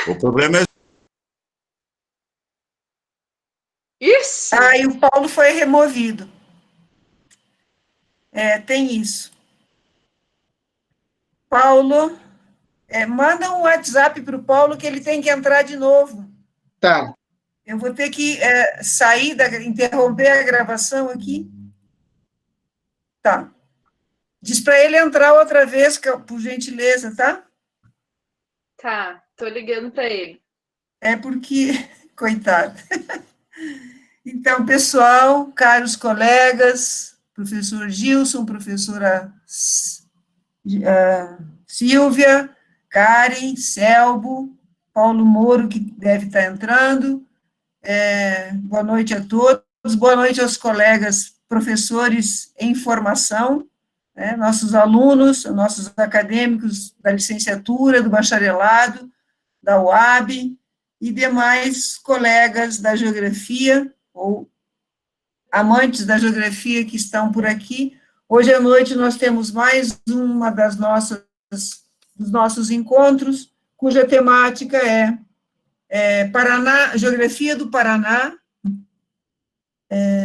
O problema é... Isso! E o Paulo foi removido. Tem isso. Paulo, manda um WhatsApp para o Paulo que ele tem que entrar de novo. Tá. Eu vou ter que sair, interromper a gravação aqui. Tá. Diz para ele entrar outra vez, por gentileza, tá? Tá, tô ligando para ele. É porque, coitado. Então, pessoal, caros colegas, professor Gilson, professora Silvia, Karen, Selbo, Paulo Moro, que deve estar entrando. Boa noite a todos, boa noite aos colegas professores em formação, nossos alunos, nossos acadêmicos da licenciatura, do bacharelado, da UAB e demais colegas da geografia ou amantes da geografia que estão por aqui. Hoje à noite nós temos mais uma dos nossos encontros, cuja temática Paraná, Geografia do Paraná,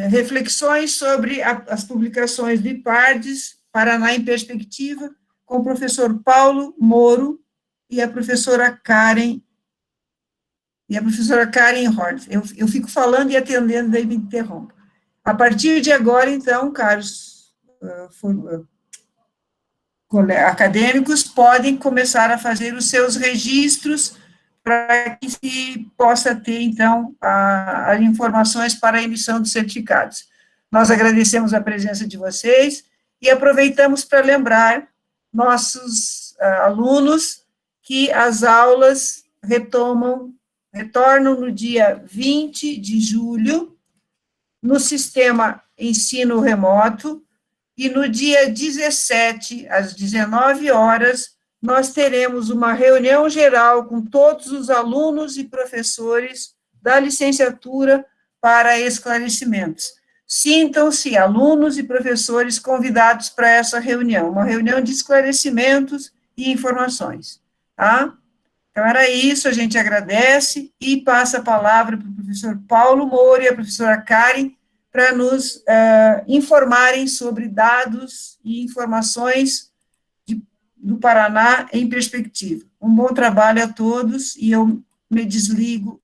reflexões sobre as publicações do IPARDES, Paraná em Perspectiva, com o professor Paulo Moro e a professora Karen Horn. Eu fico falando e atendendo, daí me interrompo. A partir de agora, então, caros acadêmicos, podem começar a fazer os seus registros para que se possa ter, então, as informações para a emissão dos certificados. Nós agradecemos a presença de vocês e aproveitamos para lembrar nossos alunos que as aulas retornam no dia 20 de julho, no sistema ensino remoto, e no dia 17, às 19 horas, nós teremos uma reunião geral com todos os alunos e professores da licenciatura para esclarecimentos. Sintam-se alunos e professores convidados para essa reunião, uma reunião de esclarecimentos e informações, tá? Então, era isso, a gente agradece e passa a palavra para o professor Paulo Moura e a professora Karen para nos informarem sobre dados e informações do Paraná em perspectiva. Um bom trabalho a todos e eu me desligo.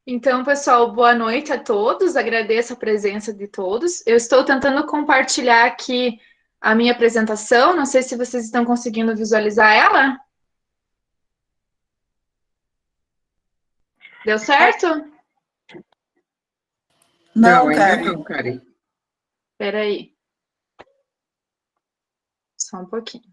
Então, pessoal, boa noite a todos, agradeço a presença de todos. Eu estou tentando compartilhar aqui a minha apresentação, não sei se vocês estão conseguindo visualizar ela. Deu certo? Não, ainda não, Karen. Espera aí. Só um pouquinho.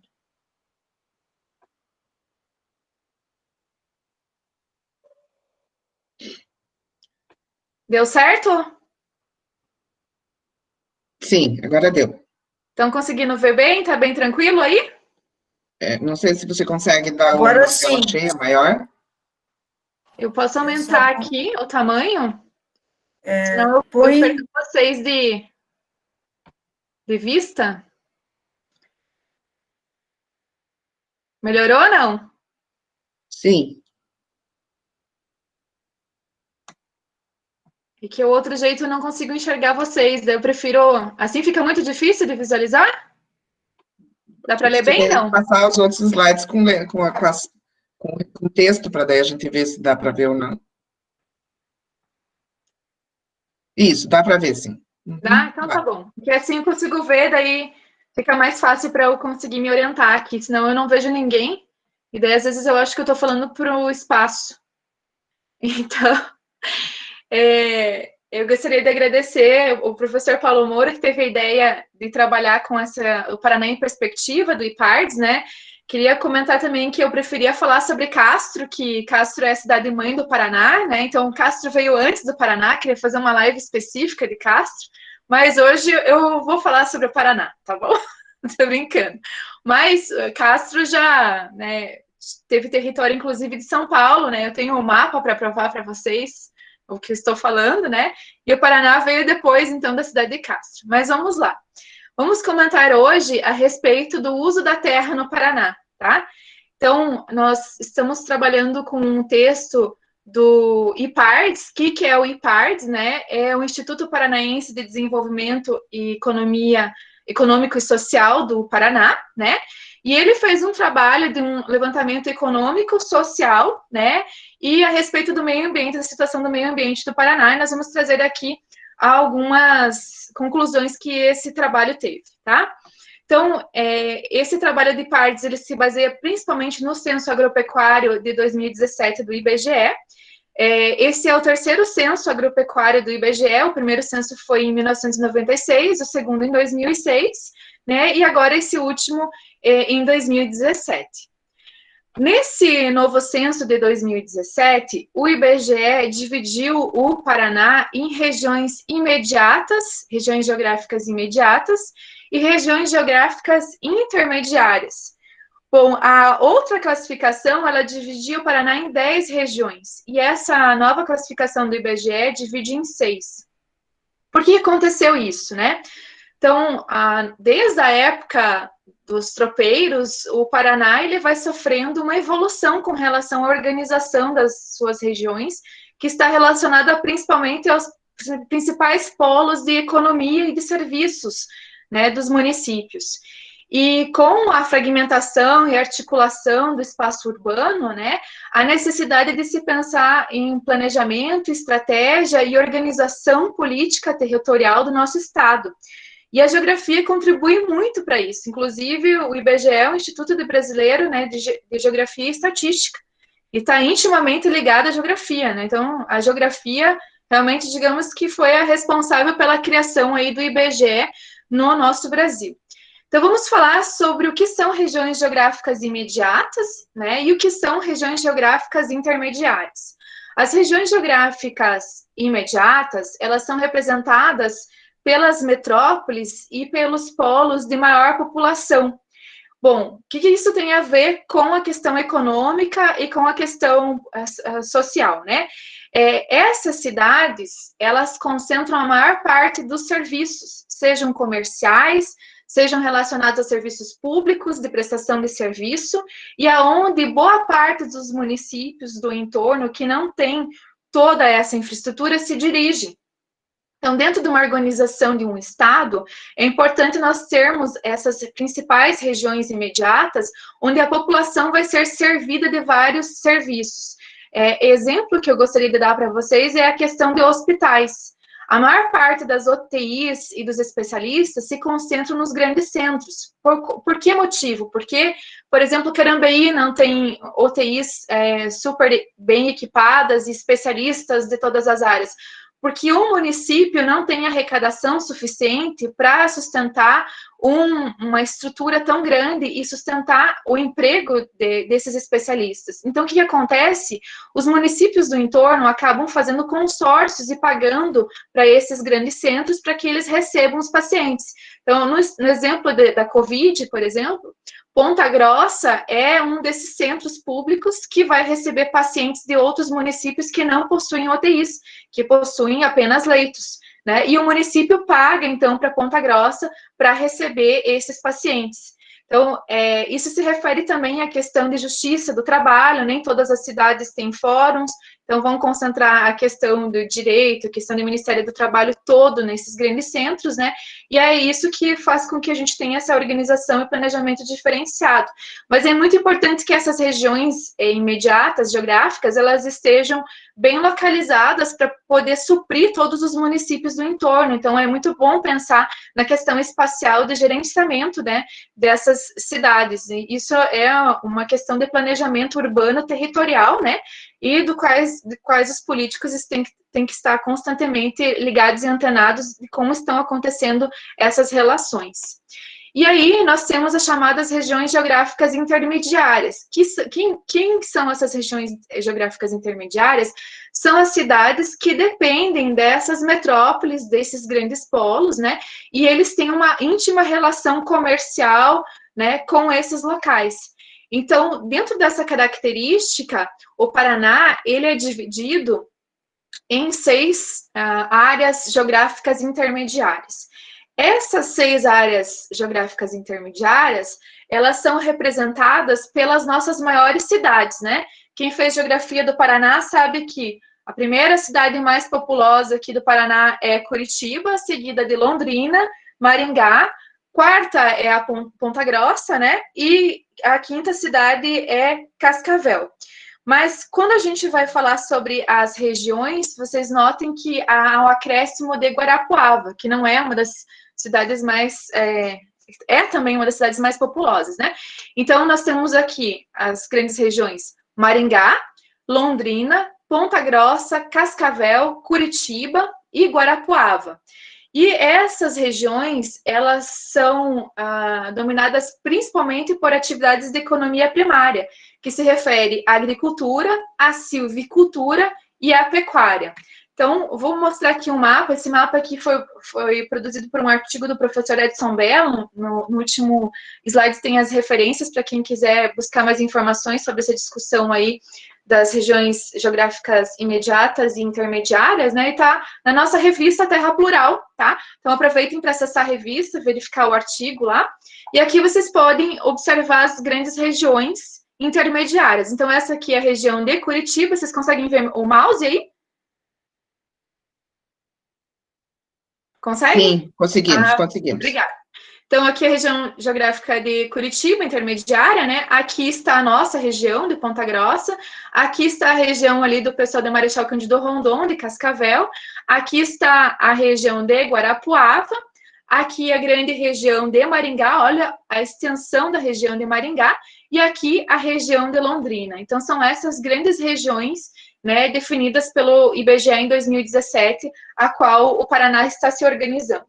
Deu certo? Sim, agora deu. Estão conseguindo ver bem? Tá bem tranquilo aí? Não sei se você consegue dar agora uma sim. tela cheia maior. Eu posso aumentar aqui o tamanho? Senão eu põe... perco vocês de vista. Melhorou ou não? Sim. E que o outro jeito eu não consigo enxergar vocês. Eu prefiro... Assim fica muito difícil de visualizar? Dá para ler bem, não? Passar os outros slides com texto, para daí a gente ver se dá para ver ou não. Isso, dá para ver, sim. Dá? Então tá bom. Porque assim eu consigo ver, daí fica mais fácil para eu conseguir me orientar aqui, senão eu não vejo ninguém. E daí, às vezes, eu acho que eu estou falando para o espaço. Então, eu gostaria de agradecer o professor Paulo Moura, que teve a ideia de trabalhar com o Paraná em Perspectiva, do IPARDES, né? Queria comentar também que eu preferia falar sobre Castro, que Castro é a cidade-mãe do Paraná, né? Então, Castro veio antes do Paraná, queria fazer uma live específica de Castro, mas hoje eu vou falar sobre o Paraná, tá bom? Tô brincando. Mas Castro já, né, teve território, inclusive, de São Paulo, né? Eu tenho um mapa para provar para vocês o que eu estou falando, né? E o Paraná veio depois, então, da cidade de Castro. Mas vamos lá. Vamos comentar hoje a respeito do uso da terra no Paraná, tá? Então, nós estamos trabalhando com um texto do IPARDS. O que é o IPARDS, né? É o Instituto Paranaense de Desenvolvimento e Econômico e Social do Paraná, né? E ele fez um trabalho de um levantamento econômico, social, né? E a respeito do meio ambiente, da situação do meio ambiente do Paraná, e nós vamos trazer aqui algumas conclusões que esse trabalho teve, tá? Então, esse trabalho de IPARDS, ele se baseia principalmente no Censo Agropecuário de 2017 do IBGE. Esse é o terceiro censo agropecuário do IBGE, o primeiro censo foi em 1996, o segundo em 2006, né, e agora esse último em 2017. Nesse novo censo de 2017, o IBGE dividiu o Paraná em regiões imediatas, regiões geográficas imediatas, e regiões geográficas intermediárias. Bom, a outra classificação, ela dividia o Paraná em 10 regiões, e essa nova classificação do IBGE divide em 6. Por que aconteceu isso, né? Então, desde a época dos tropeiros, o Paraná ele vai sofrendo uma evolução com relação à organização das suas regiões, que está relacionada principalmente aos principais polos de economia e de serviços, né, dos municípios. E com a fragmentação e articulação do espaço urbano, né, a necessidade de se pensar em planejamento, estratégia e organização política territorial do nosso estado. E a geografia contribui muito para isso. Inclusive, o IBGE é o Instituto Brasileiro, né, de Geografia e Estatística, e está intimamente ligado à geografia, né? Então, a geografia, realmente, digamos que foi a responsável pela criação aí do IBGE no nosso Brasil. Então, vamos falar sobre o que são regiões geográficas imediatas, né, e o que são regiões geográficas intermediárias. As regiões geográficas imediatas, elas são representadas pelas metrópoles e pelos polos de maior população. Bom, o que isso tem a ver com a questão econômica e com a questão social, né? Essas cidades, elas concentram a maior parte dos serviços, sejam comerciais, sejam relacionados a serviços públicos de prestação de serviço, e aonde boa parte dos municípios do entorno que não tem toda essa infraestrutura se dirige. Então, dentro de uma organização de um estado, é importante nós termos essas principais regiões imediatas, onde a população vai ser servida de vários serviços. Exemplo que eu gostaria de dar para vocês é a questão de hospitais. A maior parte das UTIs e dos especialistas se concentram nos grandes centros. Por que motivo? Porque, por exemplo, Carambeí não tem UTIs super bem equipadas e especialistas de todas as áreas. Porque o município não tem arrecadação suficiente para sustentar uma estrutura tão grande e sustentar o emprego desses especialistas. Então, o que acontece? Os municípios do entorno acabam fazendo consórcios e pagando para esses grandes centros para que eles recebam os pacientes. Então, no exemplo da Covid, por exemplo, Ponta Grossa é um desses centros públicos que vai receber pacientes de outros municípios que não possuem UTIs, que possuem apenas leitos, né? E o município paga, então, para Ponta Grossa para receber esses pacientes. Então, isso se refere também à questão de justiça do trabalho, nem todas as cidades têm fóruns, então vão concentrar a questão do direito, a questão do Ministério do Trabalho todo nesses grandes centros, né? E é isso que faz com que a gente tenha essa organização e planejamento diferenciado. Mas é muito importante que essas regiões imediatas, geográficas, elas estejam bem localizadas para poder suprir todos os municípios do entorno. Então, é muito bom pensar na questão espacial de gerenciamento, né, dessas cidades. E isso é uma questão de planejamento urbano territorial, né, e de quais os políticos têm que estar constantemente ligados e antenados de como estão acontecendo essas relações. E aí, nós temos as chamadas regiões geográficas intermediárias. Quem são essas regiões geográficas intermediárias? São as cidades que dependem dessas metrópoles, desses grandes polos, né? E eles têm uma íntima relação comercial, né, com esses locais. Então, dentro dessa característica, o Paraná, ele é dividido em 6 áreas geográficas intermediárias. Essas 6 áreas geográficas intermediárias, elas são representadas pelas nossas maiores cidades, né? Quem fez geografia do Paraná sabe que a primeira cidade mais populosa aqui do Paraná é Curitiba, seguida de Londrina, Maringá, quarta é a Ponta Grossa, né? E a quinta cidade é Cascavel. Mas quando a gente vai falar sobre as regiões, vocês notem que há um acréscimo de Guarapuava, que não é uma das cidades mais... é também uma das cidades mais populosas, né? Então, nós temos aqui as grandes regiões Maringá, Londrina, Ponta Grossa, Cascavel, Curitiba e Guarapuava. E essas regiões, elas são dominadas principalmente por atividades de economia primária, que se refere à agricultura, à silvicultura e à pecuária. Então, vou mostrar aqui um mapa. Esse mapa aqui foi produzido por um artigo do professor Edson Bello. No último slide tem as referências para quem quiser buscar mais informações sobre essa discussão aí das regiões geográficas imediatas e intermediárias, né? E tá na nossa revista Terra Plural, tá? Então, aproveitem para acessar a revista, verificar o artigo lá. E aqui vocês podem observar as grandes regiões intermediárias. Então, essa aqui é a região de Curitiba. Vocês conseguem ver o mouse aí? Consegue? Sim, conseguimos. Obrigada. Então, aqui é a região geográfica de Curitiba, intermediária, né? Aqui está a nossa região de Ponta Grossa. Aqui está a região ali do pessoal de Marechal Cândido Rondon, de Cascavel. Aqui está a região de Guarapuava. Aqui a grande região de Maringá, olha a extensão da região de Maringá. E aqui a região de Londrina. Então, são essas grandes regiões, né, definidas pelo IBGE em 2017, a qual o Paraná está se organizando.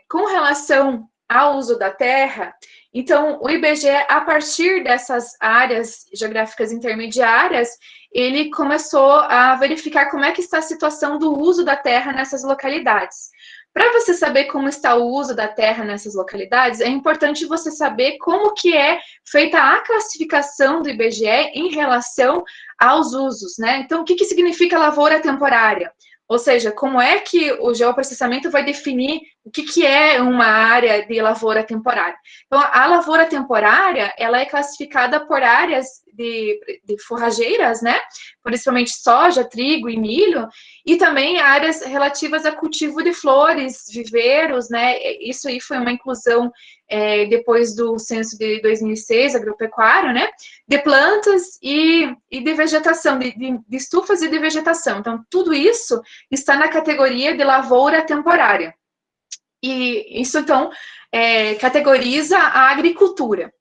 Com relação ao uso da terra, então, o IBGE, a partir dessas áreas geográficas intermediárias, ele começou a verificar como é que está a situação do uso da terra nessas localidades. Para você saber como está o uso da terra nessas localidades, é importante você saber como que é feita a classificação do IBGE em relação aos usos, né? Então, o que significa lavoura temporária? Ou seja, como é que o geoprocessamento vai definir o que é uma área de lavoura temporária? Então, a lavoura temporária, ela é classificada por áreas de forrageiras, né? Principalmente soja, trigo e milho, e também áreas relativas a cultivo de flores, viveiros, né? Isso aí foi uma inclusão depois do censo de 2006, agropecuário, né? De plantas e de vegetação, de estufas e de vegetação. Então, tudo isso está na categoria de lavoura temporária. E isso, então, categoriza a agricultura.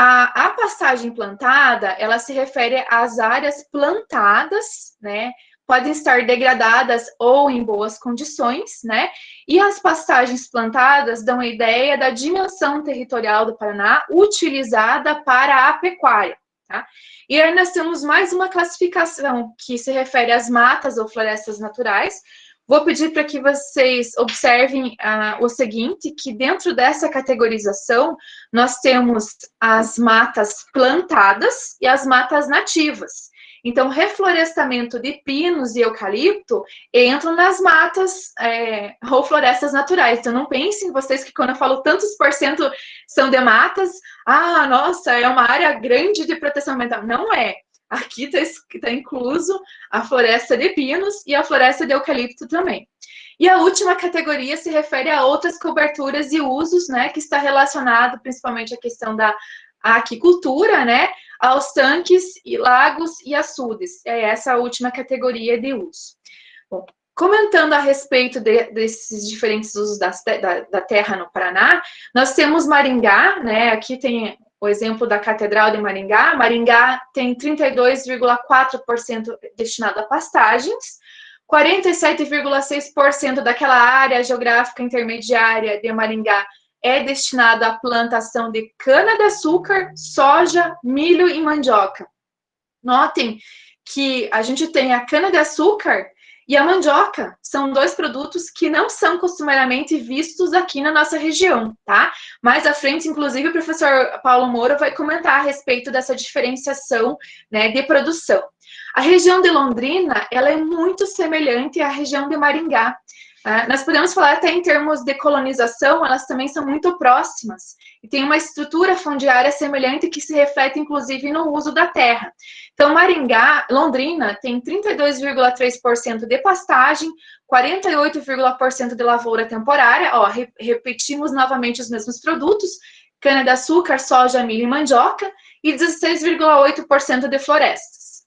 A pastagem plantada, ela se refere às áreas plantadas, né? Podem estar degradadas ou em boas condições, né? E as pastagens plantadas dão a ideia da dimensão territorial do Paraná utilizada para a pecuária, tá? E aí nós temos mais uma classificação que se refere às matas ou florestas naturais. Vou pedir para que vocês observem o seguinte, que dentro dessa categorização, nós temos as matas plantadas e as matas nativas. Então, reflorestamento de pinos e eucalipto entram nas matas ou florestas naturais. Então, não pensem vocês que quando eu falo tantos % são de matas, nossa, é uma área grande de proteção ambiental. Não é. Aqui está incluso a floresta de pinos e a floresta de eucalipto também. E a última categoria se refere a outras coberturas e usos, né, que está relacionado principalmente à questão da aquicultura, né, aos tanques, e lagos e açudes. É essa a última categoria de uso. Bom, comentando a respeito desses diferentes usos da terra no Paraná, nós temos Maringá, né, aqui tem o exemplo da Catedral de Maringá. Maringá tem 32,4% destinado a pastagens, 47,6% daquela área geográfica intermediária de Maringá é destinado à plantação de cana-de-açúcar, soja, milho e mandioca. Notem que a gente tem a cana-de-açúcar e a mandioca, são 2 produtos que não são costumeiramente vistos aqui na nossa região, tá? Mais à frente, inclusive, o professor Paulo Moura vai comentar a respeito dessa diferenciação, né, de produção. A região de Londrina, ela é muito semelhante à região de Maringá. Nós podemos falar até em termos de colonização, elas também são muito próximas e tem uma estrutura fundiária semelhante que se reflete, inclusive, no uso da terra. Então, Londrina tem 32,3% de pastagem, 48,% de lavoura temporária, repetimos novamente os mesmos produtos, cana-de-açúcar, soja, milho e mandioca, e 16,8% de florestas.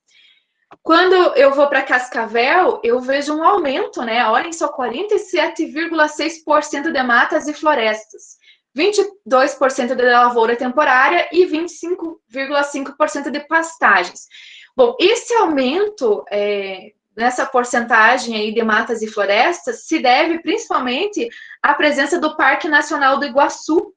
Quando eu vou para Cascavel, eu vejo um aumento, né? Olhem só, 47,6% de matas e florestas, 22% de lavoura temporária e 25,5% de pastagens. Bom, esse aumento nessa porcentagem aí de matas e florestas se deve principalmente à presença do Parque Nacional do Iguaçu.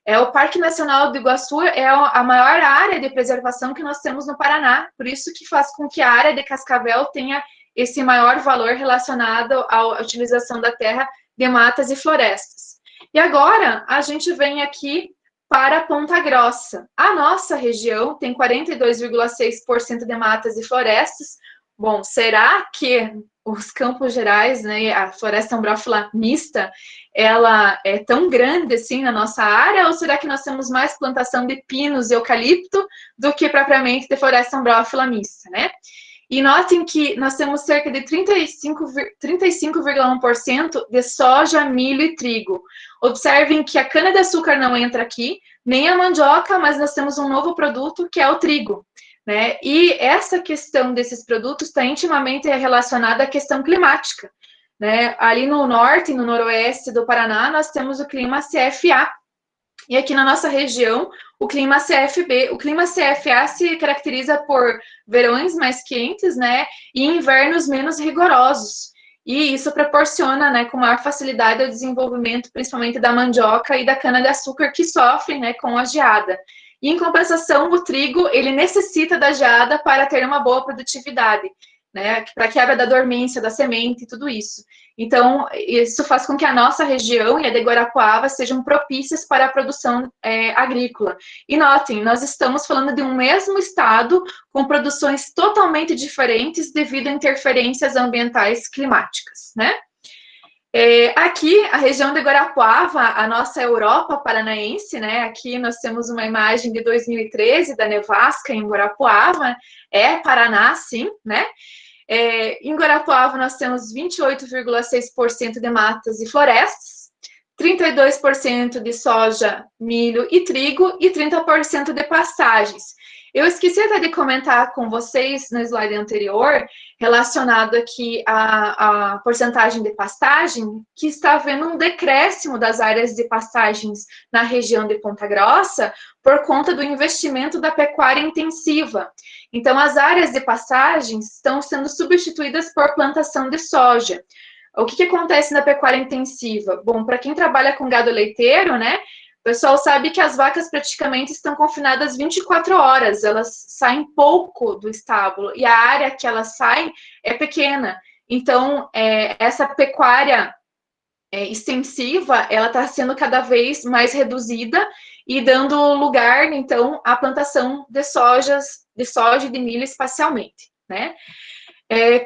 O Parque Nacional do Iguaçu é a maior área de preservação que nós temos no Paraná, por isso que faz com que a área de Cascavel tenha esse maior valor relacionado à utilização da terra de matas e florestas. E agora, a gente vem aqui para Ponta Grossa. A nossa região tem 42,6% de matas e florestas. Bom, será que os Campos Gerais, né, a floresta ombrófila mista, ela é tão grande assim na nossa área, ou será que nós temos mais plantação de pinos e eucalipto do que propriamente de floresta ombrófila mista, né? E notem que nós temos cerca de 35,1% de soja, milho e trigo. Observem que a cana-de-açúcar não entra aqui, nem a mandioca, mas nós temos um novo produto que é o trigo, né? E essa questão desses produtos está intimamente relacionada à questão climática, né? Ali no norte e no noroeste do Paraná, nós temos o clima CFA. E aqui na nossa região, o clima CFB. O clima CFA se caracteriza por verões mais quentes, né? E invernos menos rigorosos. E isso proporciona, né, com maior facilidade o desenvolvimento, principalmente da mandioca e da cana-de-açúcar, que sofrem, né, com a geada. E, em compensação, o trigo, ele necessita da geada para ter uma boa produtividade, né, para a quebra da dormência da semente e tudo isso. Então, isso faz com que a nossa região e a de Guarapuava sejam propícias para a produção agrícola. E notem, nós estamos falando de um mesmo estado com produções totalmente diferentes devido a interferências ambientais climáticas, né? Aqui, a região de Guarapuava, a nossa Europa paranaense, né? Aqui nós temos uma imagem de 2013 da nevasca em Guarapuava, Paraná, sim, né? Em Guarapuava, nós temos 28,6% de matas e florestas, 32% de soja, milho e trigo e 30% de pastagens. Eu esqueci até de comentar com vocês no slide anterior, relacionado aqui à porcentagem de pastagem, que está havendo um decréscimo das áreas de pastagens na região de Ponta Grossa por conta do investimento da pecuária intensiva. Então, as áreas de pastagens estão sendo substituídas por plantação de soja. O que acontece na pecuária intensiva? Bom, para quem trabalha com gado leiteiro, né, o pessoal sabe que as vacas praticamente estão confinadas 24 horas, elas saem pouco do estábulo, e a área que elas saem é pequena. Então, essa pecuária extensiva, ela está sendo cada vez mais reduzida e dando lugar, então, à plantação de soja e de milho espacialmente, né?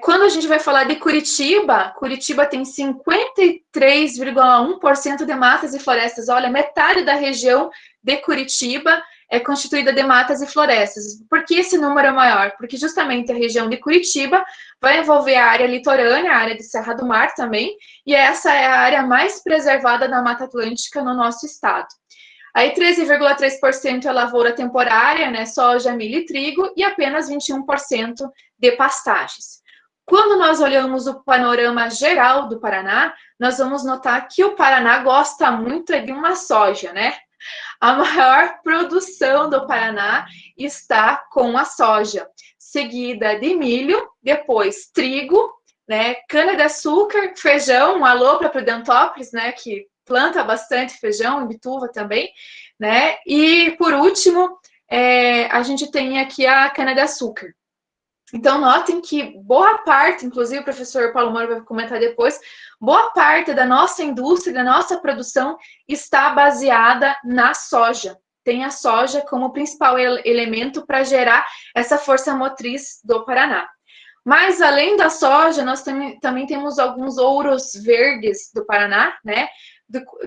Quando a gente vai falar de Curitiba, Curitiba tem 53,1% de matas e florestas. Olha, metade da região de Curitiba é constituída de matas e florestas. Por que esse número é maior? Porque justamente a região de Curitiba vai envolver a área litorânea, a área de Serra do Mar também, e essa é a área mais preservada da Mata Atlântica no nosso estado. Aí 13,3% é lavoura temporária, né, soja, milho e trigo, e apenas 21% de pastagens. Quando nós olhamos o panorama geral do Paraná, nós vamos notar que o Paraná gosta muito de uma soja, né? A maior produção do Paraná está com a soja, seguida de milho, depois trigo, né, cana-de-açúcar, feijão, um alô para Prudentópolis, né, que planta bastante feijão, Imbituva também, né? E, por último, a gente tem aqui a cana-de-açúcar. Então, notem que boa parte, inclusive o professor Paulo Moura vai comentar depois, boa parte da nossa indústria, da nossa produção está baseada na soja. Tem a soja como principal elemento para gerar essa força motriz do Paraná. Mas, além da soja, nós também temos alguns ouros verdes do Paraná, né,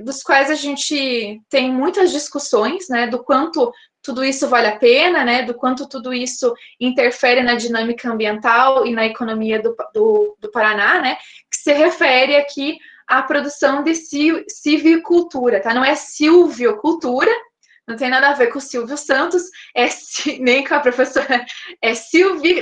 dos quais a gente tem muitas discussões, né, do quanto tudo isso vale a pena, né, do quanto tudo isso interfere na dinâmica ambiental e na economia do Paraná, né, que se refere aqui à produção de silvicultura, tá? Não é silviocultura, não tem nada a ver com o Silvio Santos, nem com a professora,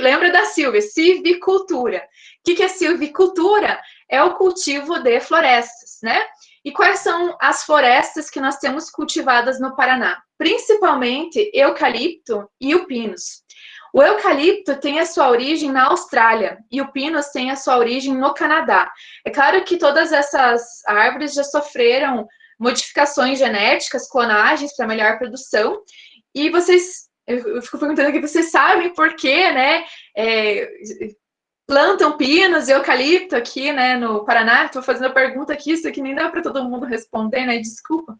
lembra da Silvia, silvicultura. O que é silvicultura? É o cultivo de florestas, né? E quais são as florestas que nós temos cultivadas no Paraná? Principalmente eucalipto e o pinus. O eucalipto tem a sua origem na Austrália e o pinus tem a sua origem no Canadá. É claro que todas essas árvores já sofreram modificações genéticas, clonagens para melhor produção. E eu fico perguntando aqui, vocês sabem por quê, né? Plantam pinos e eucalipto aqui, né, no Paraná? Estou fazendo a pergunta aqui, isso aqui nem dá para todo mundo responder, né? Desculpa.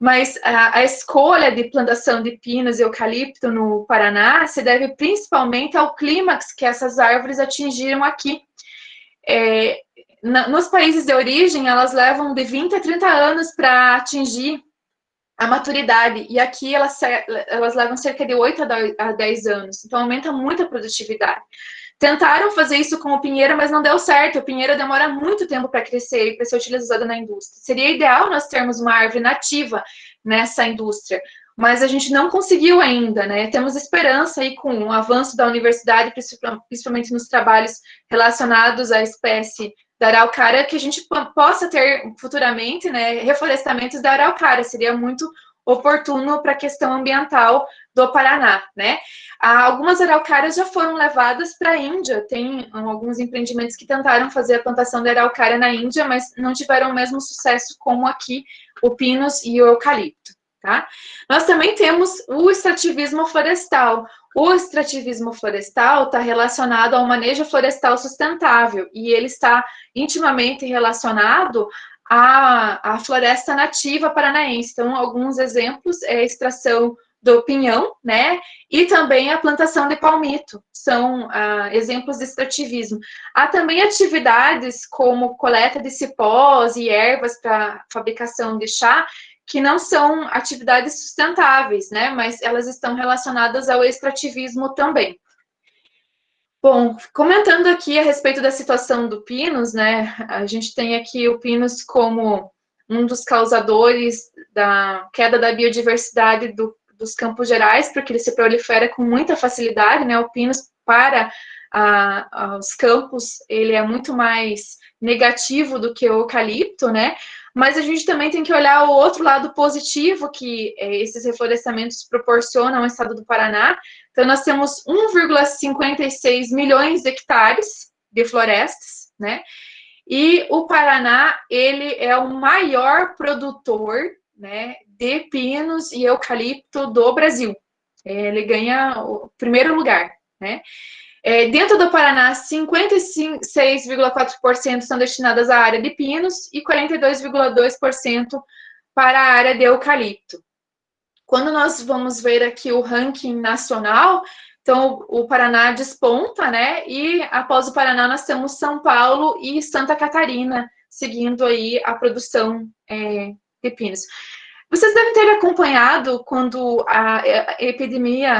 Mas a escolha de plantação de pinos e eucalipto no Paraná se deve principalmente ao clímax que essas árvores atingiram aqui. Nos países de origem, elas levam de 20 a 30 anos para atingir a maturidade, e aqui elas levam cerca de 8 a 10 anos, então aumenta muito a produtividade. Tentaram fazer isso com o pinheiro, mas não deu certo. O pinheiro demora muito tempo para crescer e para ser utilizado na indústria. Seria ideal nós termos uma árvore nativa nessa indústria, mas a gente não conseguiu ainda, né? Temos esperança aí com o avanço da universidade, principalmente nos trabalhos relacionados à espécie da araucária, que a gente possa ter futuramente, né, reflorestamentos da araucária. Seria muito oportuno para a questão ambiental do Paraná, né? Algumas araucárias já foram levadas para a Índia, tem alguns empreendimentos que tentaram fazer a plantação de araucária na Índia, mas não tiveram o mesmo sucesso como aqui o pinus e o eucalipto, tá? Nós também temos o extrativismo florestal. O extrativismo florestal está relacionado ao manejo florestal sustentável e ele está intimamente relacionado à floresta nativa paranaense. Então, alguns exemplos é a extração do pinhão, né? E também a plantação de palmito, são exemplos de extrativismo. Há também atividades como coleta de cipós e ervas para fabricação de chá, que não são atividades sustentáveis, né? Mas elas estão relacionadas ao extrativismo também. Bom, comentando aqui a respeito da situação do pinus, né? A gente tem aqui o pinus como um dos causadores da queda da biodiversidade dos Campos Gerais, porque ele se prolifera com muita facilidade, né? O pinus para os campos, ele é muito mais negativo do que o eucalipto, né? Mas a gente também tem que olhar o outro lado positivo que esses reflorestamentos proporcionam ao estado do Paraná. Então, nós temos 1,56 milhões de hectares de florestas, né? E o Paraná, ele é o maior produtor, né, de pinos e eucalipto do Brasil. Ele ganha o primeiro lugar, né? Dentro do Paraná, 56,4% são destinadas à área de pinos e 42,2% para a área de eucalipto. Quando nós vamos ver aqui o ranking nacional, então o Paraná desponta, né? E após o Paraná nós temos São Paulo e Santa Catarina, seguindo aí a produção de pinos. Vocês devem ter acompanhado quando a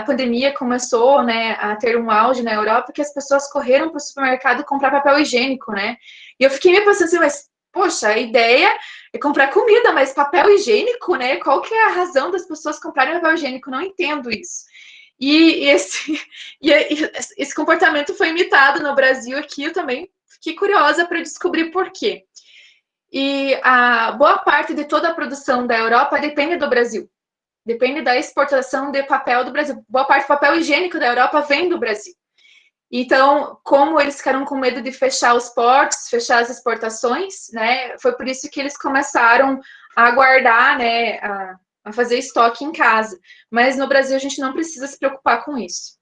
pandemia começou, né, a ter um auge na Europa, que as pessoas correram para o supermercado comprar papel higiênico, né? E eu fiquei me pensando assim, mas, poxa, a ideia é comprar comida, mas papel higiênico, né? Qual que é a razão das pessoas comprarem papel higiênico? Não entendo isso. E esse comportamento foi imitado no Brasil aqui, eu também fiquei curiosa para descobrir por quê. E a boa parte de toda a produção da Europa depende do Brasil. Depende da exportação de papel do Brasil. Boa parte do papel higiênico da Europa vem do Brasil. Então, como eles ficaram com medo de fechar os portos, fechar as exportações, né, foi por isso que eles começaram a guardar, né, a fazer estoque em casa. Mas no Brasil a gente não precisa se preocupar com isso.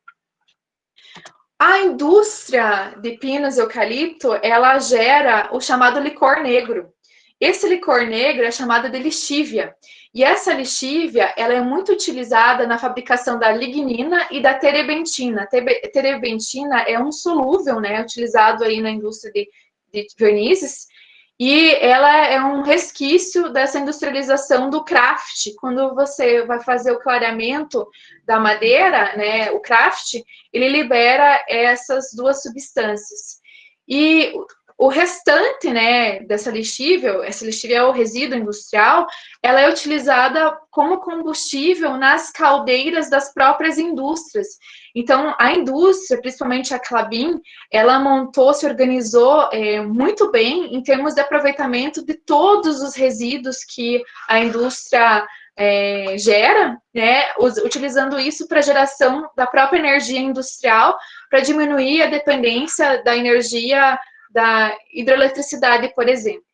A indústria de pinos e eucalipto, ela gera o chamado licor negro. Esse licor negro é chamado de lixívia. E essa lixívia, ela é muito utilizada na fabricação da lignina e da terebentina. A terebentina é um solúvel, né, utilizado aí na indústria de vernizes, e ela é um resquício dessa industrialização do craft. Quando você vai fazer o clareamento da madeira, né, o craft, ele libera essas duas substâncias. E o restante, né, dessa lixívia, essa lixívia é o resíduo industrial, ela é utilizada como combustível nas caldeiras das próprias indústrias. Então, a indústria, principalmente a Klabin, ela montou, se organizou muito bem em termos de aproveitamento de todos os resíduos que a indústria gera, né, utilizando isso para a geração da própria energia industrial, para diminuir a dependência da energia da hidroeletricidade, por exemplo.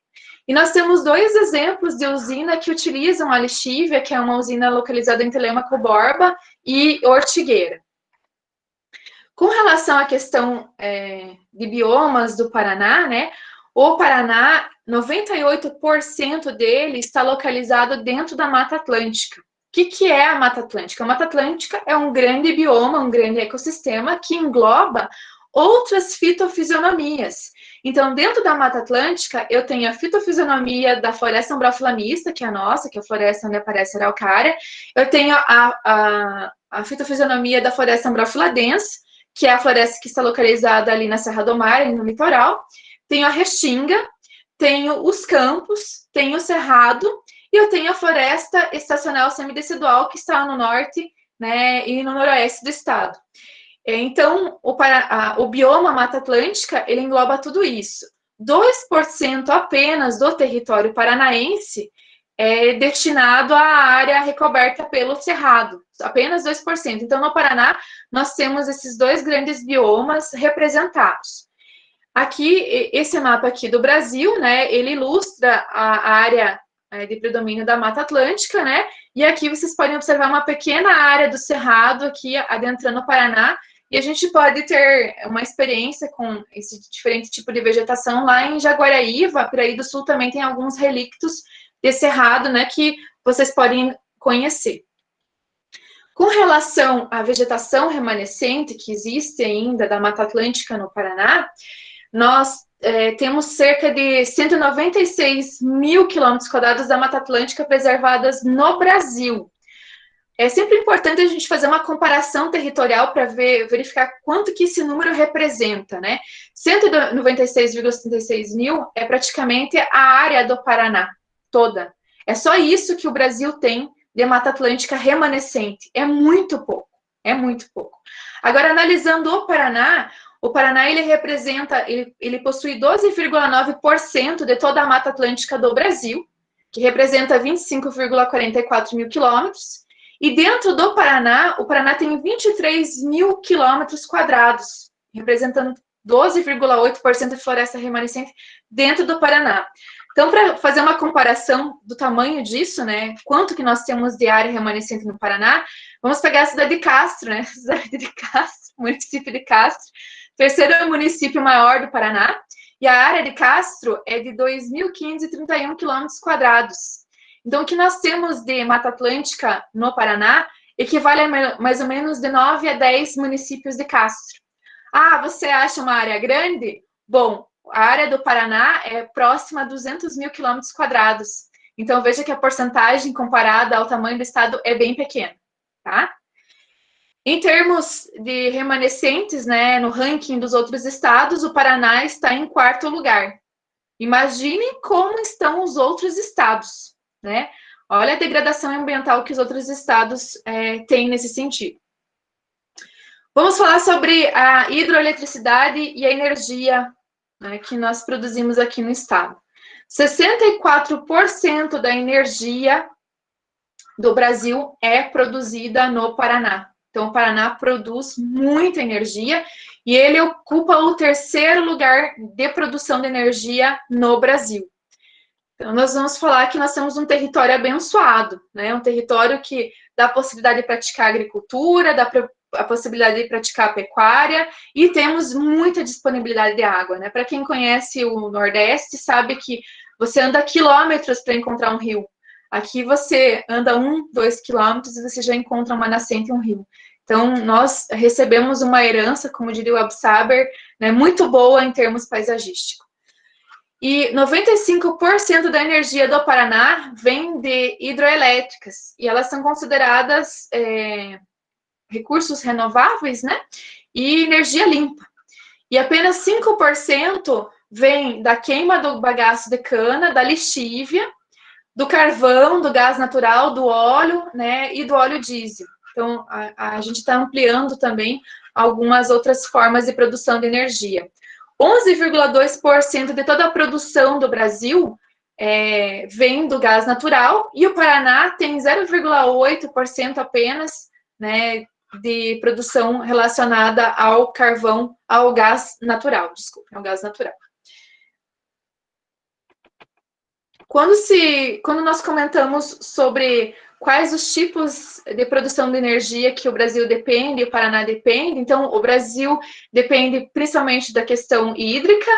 E nós temos 2 exemplos de usina que utilizam a lixívia, que é uma usina localizada em Telêmaco Borba e Ortigueira. Com relação à questão de biomas do Paraná, né, o Paraná, 98% dele está localizado dentro da Mata Atlântica. O que é a Mata Atlântica? A Mata Atlântica é um grande bioma, um grande ecossistema que engloba outras fitofisionomias. Então, dentro da Mata Atlântica, eu tenho a fitofisionomia da floresta umbrófila mista, que é a nossa, que é a floresta onde aparece a araucária. Eu tenho a fitofisionomia da floresta umbrófila densa, que é a floresta que está localizada ali na Serra do Mar, no litoral. Tenho a restinga, tenho os campos, tenho o cerrado, e eu tenho a floresta estacional semidecidual, que está no norte, né, e no noroeste do estado. Então, o bioma Mata Atlântica, ele engloba tudo isso. 2% apenas do território paranaense é destinado à área recoberta pelo cerrado, apenas 2%. Então, no Paraná, nós temos esses 2 grandes biomas representados. Aqui, esse mapa aqui do Brasil, né, ele ilustra a área de predomínio da Mata Atlântica, né, e aqui vocês podem observar uma pequena área do cerrado aqui adentrando o Paraná, e a gente pode ter uma experiência com esse diferente tipo de vegetação lá em Jaguaraíva, Piraí do Sul também tem alguns relictos de cerrado, né, que vocês podem conhecer. Com relação à vegetação remanescente que existe ainda da Mata Atlântica no Paraná, nós temos cerca de 196 mil quilômetros quadrados da Mata Atlântica preservadas no Brasil. É sempre importante a gente fazer uma comparação territorial para verificar quanto que esse número representa, né? 196,76 mil é praticamente a área do Paraná toda. É só isso que o Brasil tem de Mata Atlântica remanescente. É muito pouco, é muito pouco. Agora, analisando o Paraná ele representa, ele possui 12,9% de toda a Mata Atlântica do Brasil, que representa 25,44 mil quilômetros. E dentro do Paraná, o Paraná tem 23 mil quilômetros quadrados, representando 12,8% de floresta remanescente dentro do Paraná. Então, para fazer uma comparação do tamanho disso, né, quanto que nós temos de área remanescente no Paraná, vamos pegar a cidade de Castro, né, cidade de Castro, município de Castro, terceiro município maior do Paraná, e a área de Castro é de 2.531 quilômetros quadrados. Então, o que nós temos de Mata Atlântica no Paraná equivale a mais ou menos de 9 a 10 municípios de Castro. Ah, você acha uma área grande? Bom, a área do Paraná é próxima a 200 mil quilômetros quadrados. Então, veja que a porcentagem comparada ao tamanho do estado é bem pequena, tá? Em termos de remanescentes, né, no ranking dos outros estados, o Paraná está em 4º lugar. Imaginem como estão os outros estados, né? Olha a degradação ambiental que os outros estados têm nesse sentido. Vamos falar sobre a hidroeletricidade e a energia, né, que nós produzimos aqui no estado. 64% da energia do Brasil é produzida no Paraná. Então, o Paraná produz muita energia e ele ocupa o 3º lugar de produção de energia no Brasil. Então, nós vamos falar que nós temos um território abençoado, né? Um território que dá a possibilidade de praticar agricultura, dá a possibilidade de praticar pecuária e temos muita disponibilidade de água, né? Para quem conhece o Nordeste, sabe que você anda quilômetros para encontrar um rio. Aqui você anda 1, 2 quilômetros e você já encontra uma nascente e um rio. Então, nós recebemos uma herança, como diria o Absaber, né, muito boa em termos paisagísticos. E 95% da energia do Paraná vem de hidroelétricas, e elas são consideradas recursos renováveis, né? E energia limpa. E apenas 5% vem da queima do bagaço de cana, da lixívia, do carvão, do gás natural, do óleo, né? E do óleo diesel. Então, a gente está ampliando também algumas outras formas de produção de energia. 11,2% de toda a produção do Brasil vem do gás natural, e o Paraná tem 0,8% apenas, né, de produção relacionada ao carvão, ao gás natural, desculpa, ao gás natural. Quando nós comentamos sobre quais os tipos de produção de energia que o Brasil depende e o Paraná depende, então o Brasil depende principalmente da questão hídrica,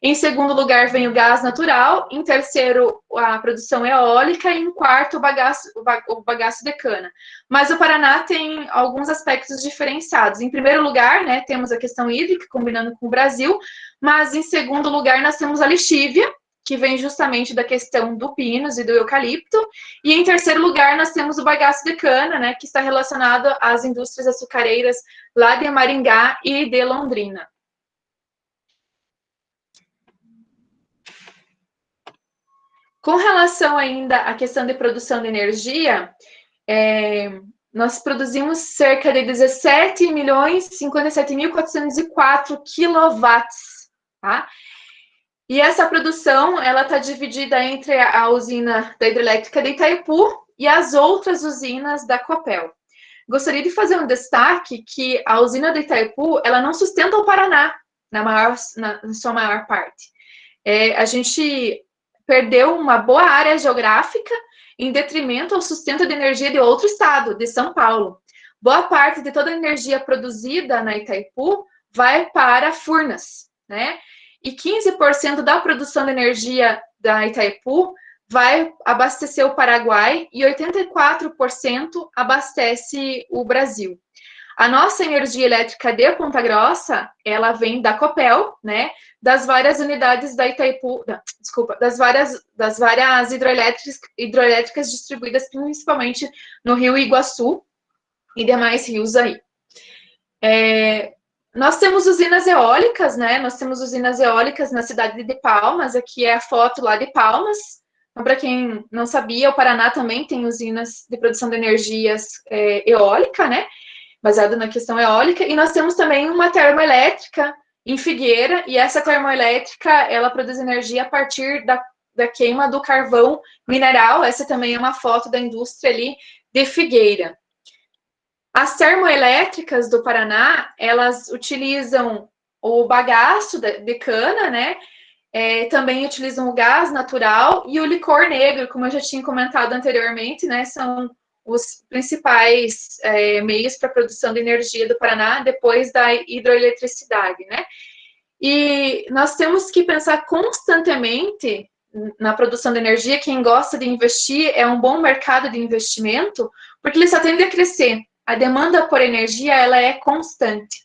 em segundo lugar vem o gás natural, em terceiro a produção eólica e em quarto o bagaço de cana. Mas o Paraná tem alguns aspectos diferenciados. Em primeiro lugar, né, temos a questão hídrica, combinando com o Brasil, mas em segundo lugar nós temos a lixívia, que vem justamente da questão do pinus e do eucalipto, e em terceiro lugar nós temos o bagaço de cana, né, que está relacionado às indústrias açucareiras lá de Maringá e de Londrina. Com relação ainda à questão de produção de energia, nós produzimos cerca de 17.057.404 quilowatts, tá? E essa produção, ela está dividida entre a usina da hidrelétrica de Itaipu e as outras usinas da Copel. Gostaria de fazer um destaque que a usina de Itaipu, ela não sustenta o Paraná, na sua maior parte. A gente perdeu uma boa área geográfica em detrimento ao sustento de energia de outro estado, de São Paulo. Boa parte de toda a energia produzida na Itaipu vai para Furnas, né? E 15% da produção de energia da Itaipu vai abastecer o Paraguai e 84% abastece o Brasil. A nossa energia elétrica de Ponta Grossa, ela vem da Copel, né? Das várias unidades da Itaipu, das várias hidroelétricas distribuídas principalmente no Rio Iguaçu e demais rios aí. Nós temos usinas eólicas, né? Nós temos usinas eólicas na cidade de Palmas, aqui é a foto lá de Palmas. Então, para quem não sabia, o Paraná também tem usinas de produção de energias eólica, né? Baseado na questão eólica. E nós temos também uma termoelétrica em Figueira, e essa termoelétrica, ela produz energia a partir da queima do carvão mineral. Essa também é uma foto da indústria ali de Figueira. As termoelétricas do Paraná, elas utilizam o bagaço de cana, né? Também utilizam o gás natural e o licor negro, como eu já tinha comentado anteriormente, né? São os principais meios para a produção de energia do Paraná, depois da hidroeletricidade, né? E nós temos que pensar constantemente na produção de energia. Quem gosta de investir é um bom mercado de investimento, porque ele só tende a crescer. A demanda por energia, ela é constante.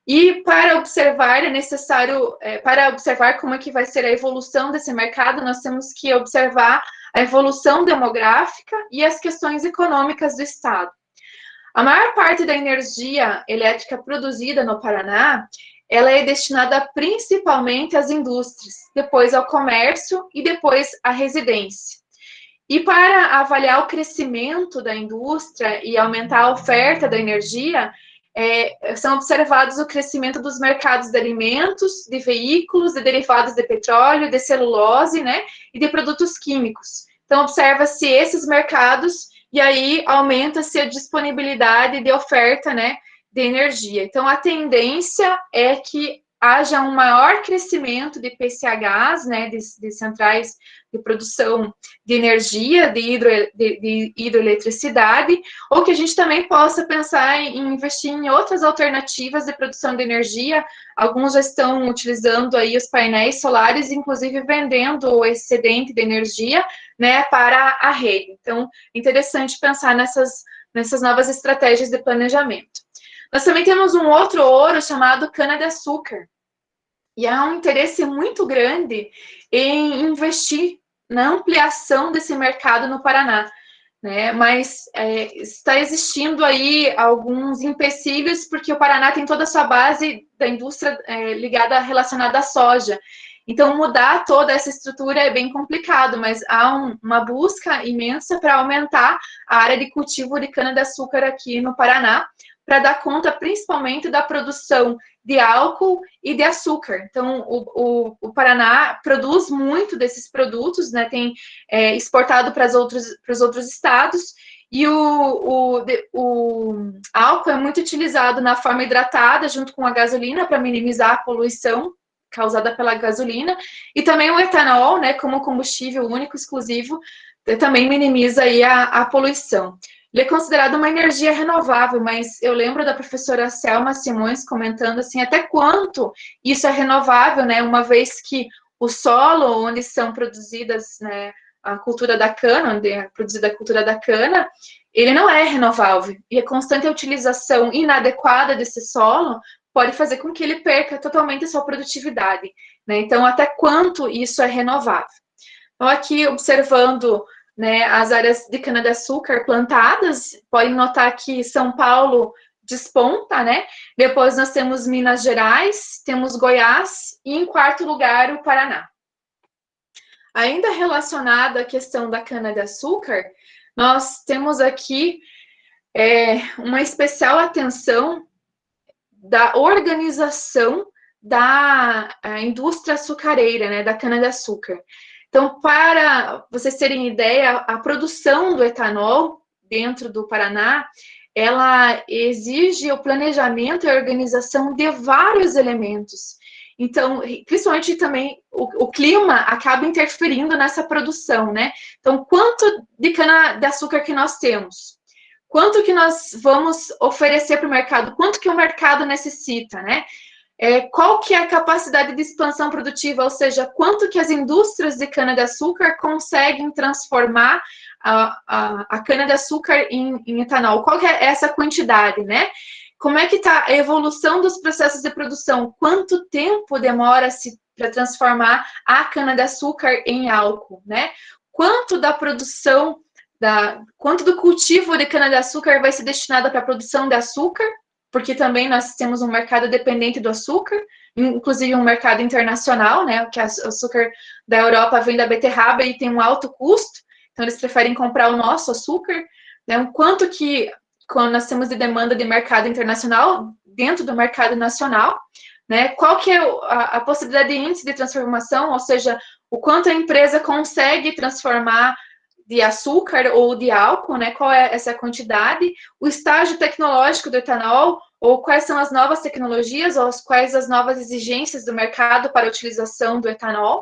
E para observar, é necessário, para observar como é que vai ser a evolução desse mercado, nós temos que observar a evolução demográfica e as questões econômicas do Estado. A maior parte da energia elétrica produzida no Paraná, ela é destinada principalmente às indústrias, depois ao comércio e depois à residência. E para avaliar o crescimento da indústria e aumentar a oferta da energia, são observados o crescimento dos mercados de alimentos, de veículos, de derivados de petróleo, de celulose, né, e de produtos químicos. Então, observa-se esses mercados e aí aumenta-se a disponibilidade de oferta, né, de energia. Então, a tendência é que haja um maior crescimento de PCHs, né, de centrais de produção de energia, de hidroeletricidade, ou que a gente também possa pensar em investir em outras alternativas de produção de energia. Alguns já estão utilizando aí os painéis solares, inclusive vendendo o excedente de energia, né, para a rede. Então, interessante pensar nessas novas estratégias de planejamento. Nós também temos um outro ouro chamado cana-de-açúcar, e há um interesse muito grande em investir na ampliação desse mercado no Paraná, né? Mas está existindo aí alguns empecilhos, porque o Paraná tem toda a sua base da indústria ligada, relacionada à soja. Então, mudar toda essa estrutura é bem complicado, mas há uma busca imensa para aumentar a área de cultivo de cana-de-açúcar aqui no Paraná, para dar conta principalmente da produção de álcool e de açúcar. Então, o Paraná produz muito desses produtos, né, tem exportado para os outros estados, e o álcool é muito utilizado na forma hidratada, junto com a gasolina, para minimizar a poluição causada pela gasolina, e também o etanol, né, como combustível único, exclusivo, também minimiza aí a poluição. Ele é considerado uma energia renovável, mas eu lembro da professora Selma Simões comentando assim, até quanto isso é renovável, né? Uma vez que o solo onde são produzidas, né, a cultura da cana, onde é produzida a cultura da cana, ele não é renovável. E a constante utilização inadequada desse solo pode fazer com que ele perca totalmente a sua produtividade, né? Então, até quanto isso é renovável? Então, aqui, observando, né, as áreas de cana-de-açúcar plantadas, podem notar que São Paulo desponta, né? Depois nós temos Minas Gerais, temos Goiás e, em quarto lugar, o Paraná. Ainda relacionado à questão da cana-de-açúcar, nós temos aqui uma especial atenção da organização da indústria açucareira, né, da cana-de-açúcar. Então, para vocês terem ideia, a produção do etanol dentro do Paraná, ela exige o planejamento e a organização de vários elementos. Então, principalmente também o clima acaba interferindo nessa produção, né? Então, quanto de cana-de-açúcar que nós temos? Quanto que nós vamos oferecer para o mercado? Quanto que o mercado necessita, né? Qual que é a capacidade de expansão produtiva, ou seja, quanto que as indústrias de cana-de-açúcar conseguem transformar a cana-de-açúcar em etanol? Qual que é essa quantidade, né? Como é que está a evolução dos processos de produção? Quanto tempo demora-se para transformar a cana-de-açúcar em álcool, né? Quanto da produção, quanto do cultivo de cana-de-açúcar vai ser destinado para a produção de açúcar, porque também nós temos um mercado dependente do açúcar, inclusive um mercado internacional, né, que o açúcar da Europa vem da beterraba e tem um alto custo, então eles preferem comprar o nosso açúcar, né, o quanto que, quando nós temos de demanda de mercado internacional, dentro do mercado nacional, né, qual que é a possibilidade de índice de transformação, ou seja, o quanto a empresa consegue transformar de açúcar ou de álcool, né? Qual é essa quantidade? O estágio tecnológico do etanol, ou quais são as novas tecnologias, ou quais as novas exigências do mercado para a utilização do etanol.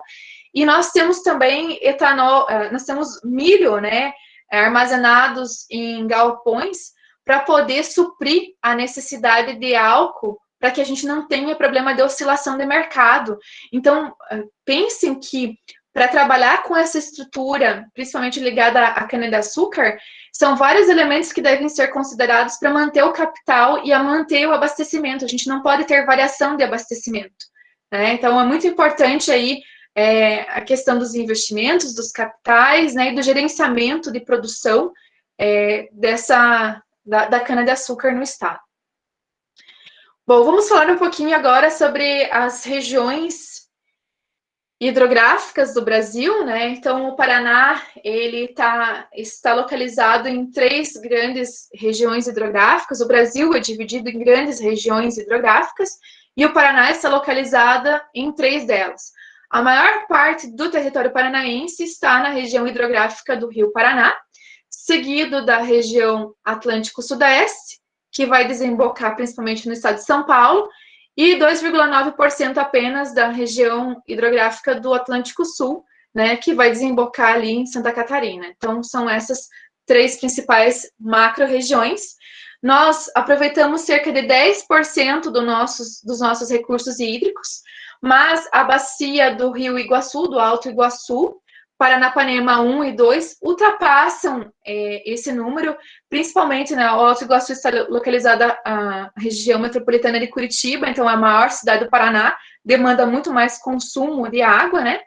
E nós temos também etanol, nós temos milho, né? Armazenados em galpões para poder suprir a necessidade de álcool, para que a gente não tenha problema de oscilação de mercado. Então, pensem que para trabalhar com essa estrutura, principalmente ligada à cana-de-açúcar, são vários elementos que devem ser considerados para manter o capital e a manter o abastecimento. A gente não pode ter variação de abastecimento, né? Então, é muito importante aí a questão dos investimentos, dos capitais, né, e do gerenciamento de produção da cana-de-açúcar no estado. Bom, vamos falar um pouquinho agora sobre as regiões hidrográficas do Brasil, né? Então, o Paraná, ele está localizado em 3 grandes regiões hidrográficas. O Brasil é dividido em grandes regiões hidrográficas e o Paraná está localizada em 3 delas. A maior parte do território paranaense está na região hidrográfica do Rio Paraná, seguido da região Atlântico Sudeste, que vai desembocar principalmente no estado de São Paulo, e 2,9% apenas da região hidrográfica do Atlântico Sul, né, que vai desembocar ali em Santa Catarina. Então, são essas 3 principais macro-regiões. Nós aproveitamos cerca de 10% dos nossos recursos hídricos, mas a bacia do Rio Iguaçu, do Alto Iguaçu, Paranapanema 1 e 2 ultrapassam esse número, principalmente, né, o Alto Iguaçu está localizada na região metropolitana de Curitiba, então é a maior cidade do Paraná, demanda muito mais consumo de água, né?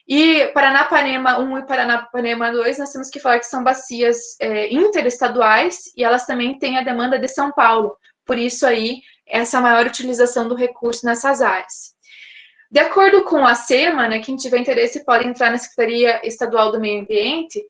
E Paranapanema 1 e Paranapanema 2, nós temos que falar que são bacias interestaduais e elas também têm a demanda de São Paulo, por isso aí, essa maior utilização do recurso nessas áreas. De acordo com a SEMA, né, quem tiver interesse pode entrar na Secretaria Estadual do Meio Ambiente,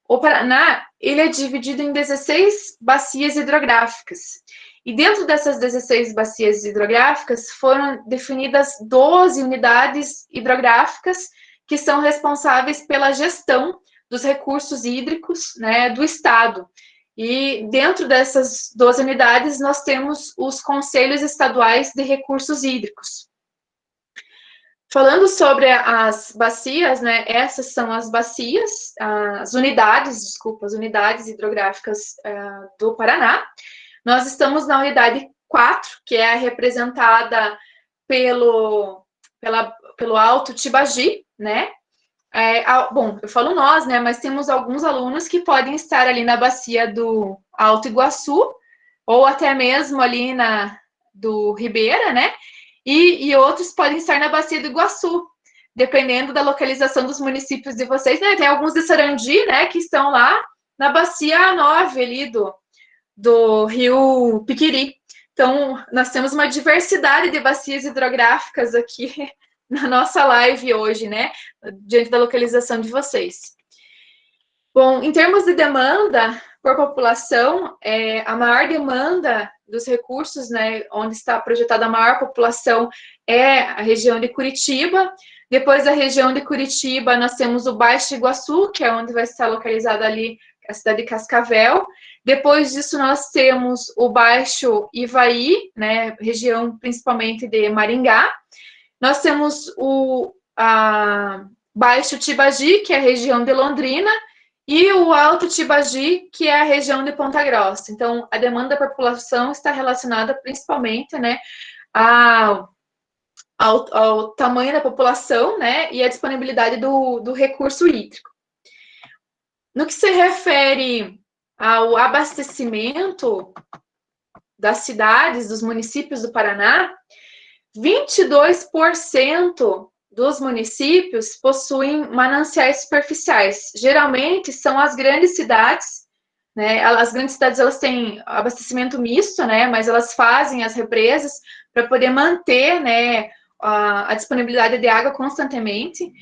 o Paraná, ele é dividido em 16 bacias hidrográficas. E dentro dessas 16 bacias hidrográficas foram definidas 12 unidades hidrográficas que são responsáveis pela gestão dos recursos hídricos, né, do Estado. E dentro dessas 12 unidades nós temos os Conselhos Estaduais de Recursos Hídricos. Falando sobre as bacias, né, essas são as bacias, as unidades hidrográficas do Paraná. Nós estamos na unidade 4, que é representada pelo Alto Tibagi, né? Bom, eu falo nós, né, mas temos alguns alunos que podem estar ali na bacia do Alto Iguaçu, ou até mesmo ali do Ribeira, né? E outros podem estar na bacia do Iguaçu, dependendo da localização dos municípios de vocês, né? Tem alguns de Sarandi, né, que estão lá na bacia 9 ali do rio Piquiri. Então, nós temos uma diversidade de bacias hidrográficas aqui na nossa live hoje, né, diante da localização de vocês. Bom, em termos de demanda por população, a maior demanda dos recursos, né, onde está projetada a maior população é a região de Curitiba. Depois da região de Curitiba, nós temos o Baixo Iguaçu, que é onde vai estar localizada ali a cidade de Cascavel. Depois disso, nós temos o Baixo Ivaí, né, região principalmente de Maringá. Nós temos o Baixo Tibagi, que é a região de Londrina, e o Alto Tibagi, que é a região de Ponta Grossa. Então, a demanda da população está relacionada principalmente, né, ao tamanho da população, né, e à disponibilidade do recurso hídrico. No que se refere ao abastecimento das cidades, dos municípios do Paraná, 22% dos municípios possuem mananciais superficiais. Geralmente são as grandes cidades, né? As grandes cidades elas têm abastecimento misto, né? Mas elas fazem as represas para poder manter, né, a disponibilidade de água constantemente.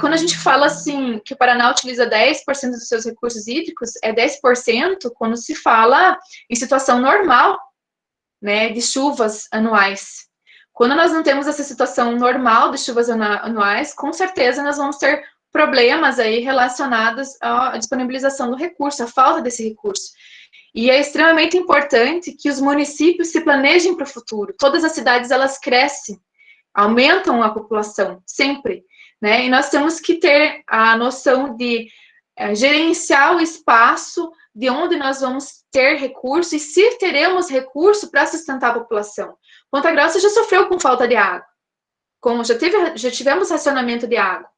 Quando a gente fala assim que o Paraná utiliza 10% dos seus recursos hídricos, é 10% quando se fala em situação normal, né, de chuvas anuais. Quando nós não temos essa situação normal de chuvas anuais, com certeza nós vamos ter problemas aí relacionados à disponibilização do recurso, à falta desse recurso. E é extremamente importante que os municípios se planejem para o futuro. Todas as cidades, elas crescem, aumentam a população, sempre, né? E nós temos que ter a noção de gerenciar o espaço de onde nós vamos ter recurso e se teremos recurso para sustentar a população. Ponta Grossa já sofreu com falta de água, já tivemos racionamento de água.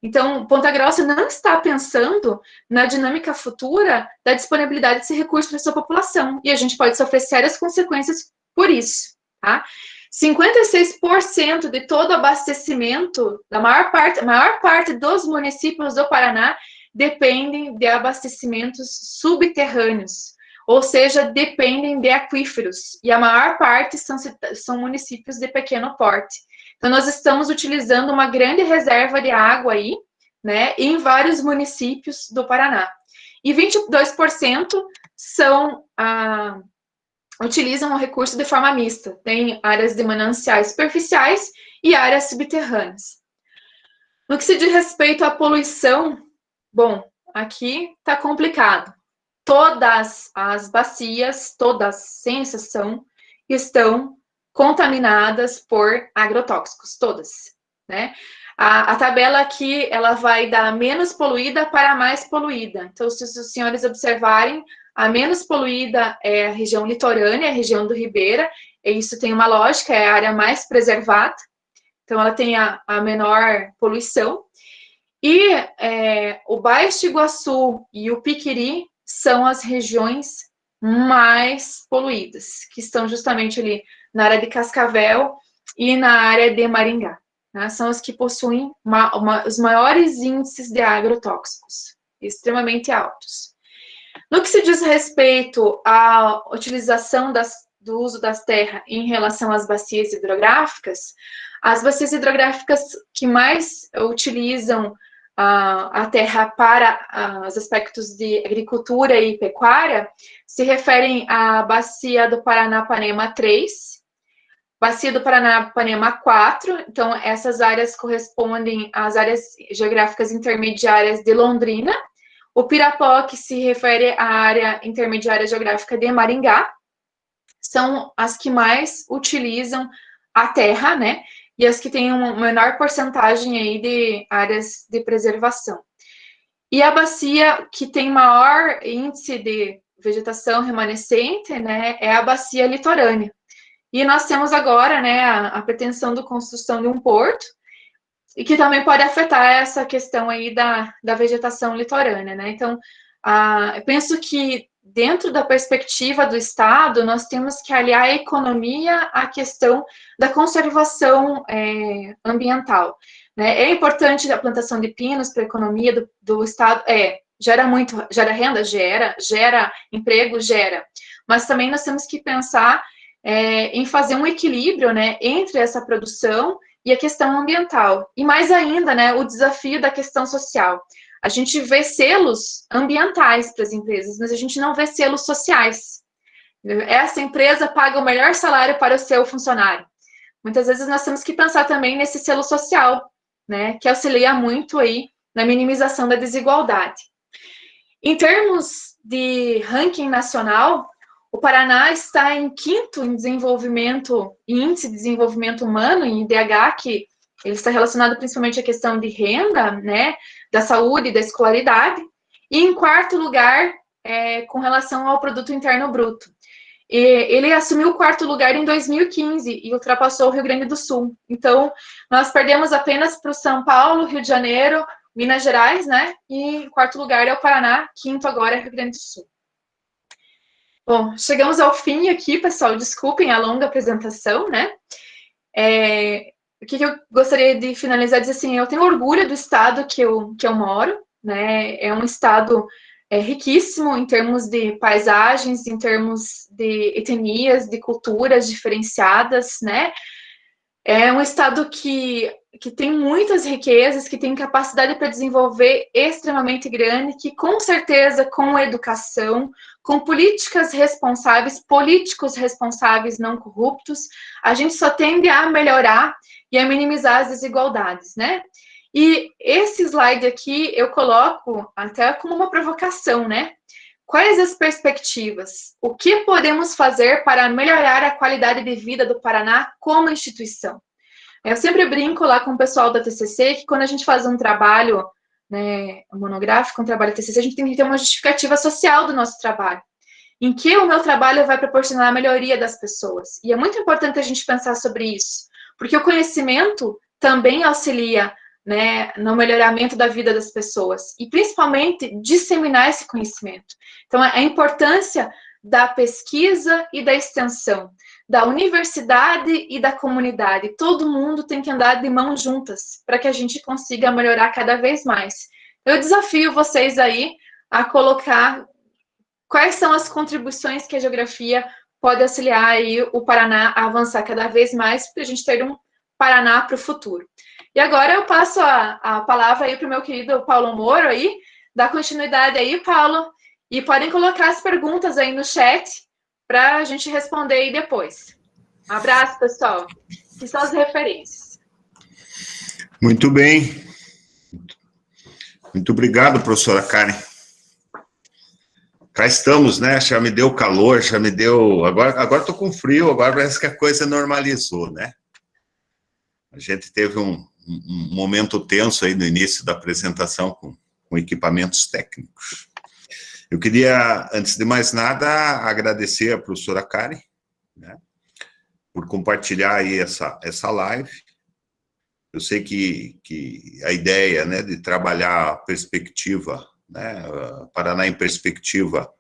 Então, Ponta Grossa não está pensando na dinâmica futura da disponibilidade desse recurso para sua população, e a gente pode sofrer sérias consequências por isso, tá? 56% de todo o abastecimento, da maior parte dos municípios do Paraná dependem de abastecimentos subterrâneos, ou seja, dependem de aquíferos, e a maior parte são municípios de pequeno porte. Então, nós estamos utilizando uma grande reserva de água aí, né, em vários municípios do Paraná. E 22% utilizam o recurso de forma mista. Tem áreas de mananciais superficiais e áreas subterrâneas. No que se diz respeito à poluição, bom, aqui está complicado. Todas as bacias, todas, sem exceção, estão contaminadas por agrotóxicos, todas, né? A tabela aqui, ela vai da menos poluída para a mais poluída. Então, se os senhores observarem, a menos poluída é a região litorânea, a região do Ribeira, e isso tem uma lógica, é a área mais preservada, então ela tem a menor poluição. E o Baixo Iguaçu e o Piquiri são as regiões mais poluídas, que estão justamente ali na área de Cascavel e na área de Maringá. Né? São as que possuem os maiores índices de agrotóxicos, extremamente altos. No que se diz respeito à utilização do uso das terras em relação às bacias hidrográficas, as bacias hidrográficas que mais utilizam a terra para os aspectos de agricultura e pecuária se referem à bacia do Paranapanema 3, bacia do Paranapanema 4, então essas áreas correspondem às áreas geográficas intermediárias de Londrina, o Pirapó, que se refere à área intermediária geográfica de Maringá, são as que mais utilizam a terra, né, e as que têm uma menor porcentagem aí de áreas de preservação. E a bacia que tem maior índice de vegetação remanescente, né, é a bacia litorânea. E nós temos agora, né, a pretensão de construção de um porto, e que também pode afetar essa questão aí da vegetação litorânea, né? Então, eu penso que dentro da perspectiva do Estado, nós temos que aliar a economia à questão da conservação ambiental. Né? É importante a plantação de pinos para a economia do Estado, gera renda, gera emprego, mas também nós temos que pensar em fazer um equilíbrio, né, entre essa produção e a questão ambiental. E mais ainda, né, o desafio da questão social. A gente vê selos ambientais para as empresas, mas a gente não vê selos sociais. Essa empresa paga o melhor salário para o seu funcionário. Muitas vezes nós temos que pensar também nesse selo social, né, que auxilia muito aí na minimização da desigualdade. Em termos de ranking nacional, o Paraná está em 5º em desenvolvimento, em índice de desenvolvimento humano, em IDH, que ele está relacionado principalmente à questão de renda, né, da saúde e da escolaridade, e em 4º lugar, com relação ao produto interno bruto. E ele assumiu o 4º lugar em 2015 e ultrapassou o Rio Grande do Sul. Então, nós perdemos apenas para o São Paulo, Rio de Janeiro, Minas Gerais, né, e em 4º lugar é o Paraná, 5º agora é o Rio Grande do Sul. Bom, chegamos ao fim aqui, pessoal, desculpem a longa apresentação, né? O que eu gostaria de finalizar, dizer assim, eu tenho orgulho do estado que eu moro, né? É um estado riquíssimo em termos de paisagens, em termos de etnias, de culturas diferenciadas, né? É um estado que tem muitas riquezas, que tem capacidade para desenvolver extremamente grande, que com certeza, com educação, com políticas responsáveis, políticos responsáveis não corruptos, a gente só tende a melhorar e a minimizar as desigualdades, né? E esse slide aqui eu coloco até como uma provocação, né? Quais as perspectivas? O que podemos fazer para melhorar a qualidade de vida do Paraná como instituição? Eu sempre brinco lá com o pessoal da TCC que quando a gente faz um trabalho, né, monográfico, um trabalho TCC, a gente tem que ter uma justificativa social do nosso trabalho. Em que o meu trabalho vai proporcionar a melhoria das pessoas? E é muito importante a gente pensar sobre isso, porque o conhecimento também auxilia, né, no melhoramento da vida das pessoas, e principalmente disseminar esse conhecimento. Então, a importância da pesquisa e da extensão, da universidade e da comunidade, todo mundo tem que andar de mãos juntas, para que a gente consiga melhorar cada vez mais. Eu desafio vocês aí a colocar quais são as contribuições que a geografia pode auxiliar aí o Paraná a avançar cada vez mais, para a gente ter um Paraná para o futuro. E agora eu passo a palavra aí para o meu querido Paulo Moro aí, dá continuidade aí, Paulo, e podem colocar as perguntas aí no chat para a gente responder aí depois. Um abraço, pessoal. Aqui são as referências. Muito bem. Muito obrigado, professora Karen. Cá estamos, né? Já me deu calor, já me deu... Agora tô com frio, agora parece que a coisa normalizou, né? A gente teve um momento tenso aí no início da apresentação com equipamentos técnicos. Eu queria, antes de mais nada, agradecer a professora Karen, né, por compartilhar aí essa live. Eu sei que a ideia, né, de trabalhar a perspectiva, né, Paraná em Perspectiva,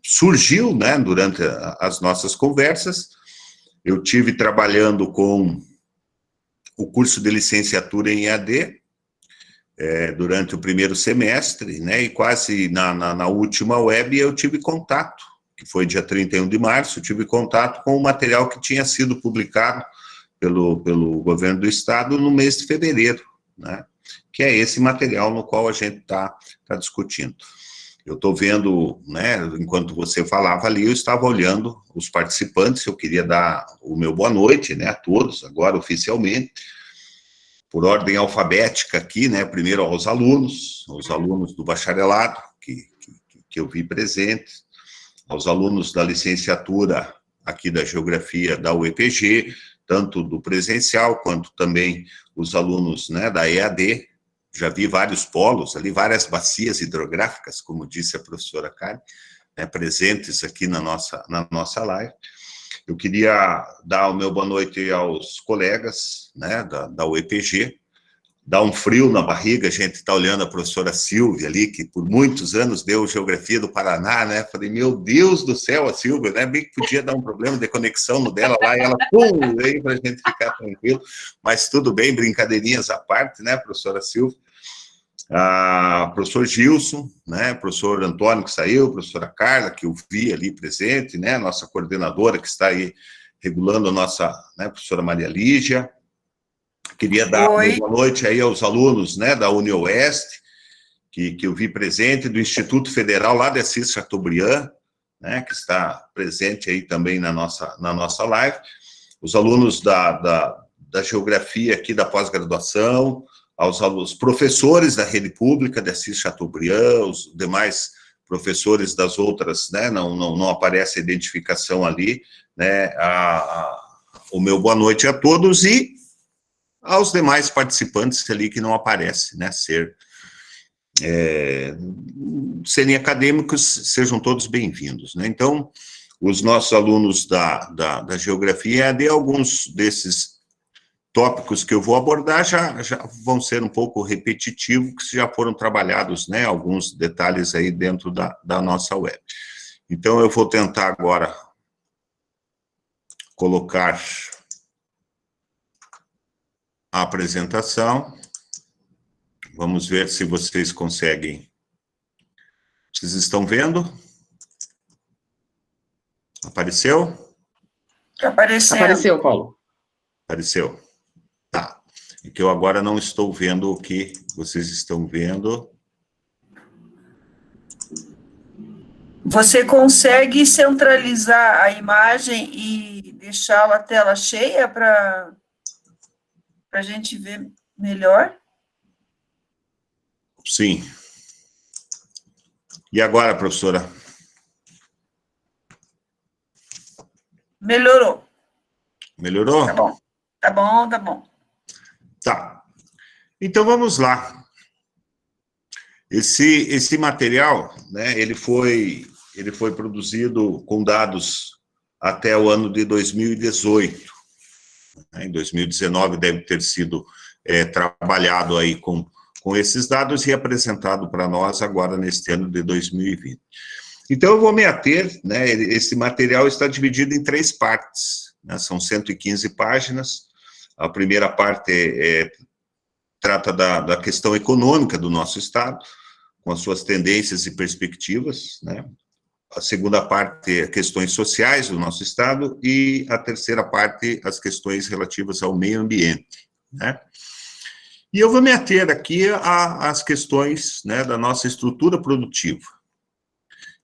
surgiu, né, durante as nossas conversas. Eu tive trabalhando com o curso de licenciatura em EAD, durante o primeiro semestre, né, e quase na última web eu tive contato, que foi dia 31 de março, eu tive contato com o material que tinha sido publicado pelo governo do estado no mês de fevereiro, né, que é esse material no qual a gente tá discutindo. Eu estou vendo, né, enquanto você falava ali, eu estava olhando os participantes, eu queria dar o meu boa noite, né, a todos, agora oficialmente, por ordem alfabética aqui, né, primeiro aos alunos do bacharelado, que eu vi presentes, aos alunos da licenciatura aqui da Geografia da UEPG, tanto do presencial, quanto também os alunos, né, da EAD, já vi vários polos ali, várias bacias hidrográficas, como disse a professora Karen, né, presentes aqui na nossa live. Eu queria dar o meu boa noite aos colegas, né, da UEPG. Dá um frio na barriga, a gente está olhando a professora Silvia ali, que por muitos anos deu Geografia do Paraná, né? Falei, meu Deus do céu, a Silvia, né? Bem que podia dar um problema de conexão no dela lá, e ela, pum, veio para a gente ficar tranquilo. Mas tudo bem, brincadeirinhas à parte, né, professora Silvia? Professor Gilson, né, professor Antônio que saiu, professora Carla, que eu vi ali presente, né, nossa coordenadora que está aí regulando a nossa, né, professora Maria Lígia. Queria dar uma boa noite aí aos alunos, né, da UniOeste, que eu vi presente, do Instituto Federal lá de Assis Chateaubriand, né, que está presente aí também na nossa live, os alunos da Geografia aqui da pós-graduação, aos professores da rede pública de Assis Chateaubriand, os demais professores das outras, né, não aparece a identificação ali, né, o meu boa noite a todos e aos demais participantes ali que não aparecem, né, serem acadêmicos, sejam todos bem-vindos, né. Então, os nossos alunos da Geografia, alguns desses tópicos que eu vou abordar já vão ser um pouco repetitivos, que já foram trabalhados, né, alguns detalhes aí dentro da nossa web. Então, eu vou tentar agora colocar a apresentação. Vamos ver se vocês conseguem. Vocês estão vendo? Apareceu? Apareceu, Paulo. Apareceu. Tá. É que eu agora não estou vendo o que vocês estão vendo. Você consegue centralizar a imagem e deixá-la a tela cheia para a gente ver melhor? Sim. E agora, professora? Melhorou. Melhorou? Tá bom, tá bom, tá bom. Tá. Então, vamos lá. Esse material, né, ele foi produzido com dados até o ano de 2018. Em 2019 deve ter sido trabalhado aí com esses dados e apresentado para nós agora neste ano de 2020. Então, eu vou me ater, né, esse material está dividido em 3 partes, né, são 115 páginas. A primeira parte trata da questão econômica do nosso Estado, com as suas tendências e perspectivas, né. A segunda parte é questões sociais do nosso Estado e a terceira parte, as questões relativas ao meio ambiente, né. E eu vou me ater aqui às questões, né, da nossa estrutura produtiva.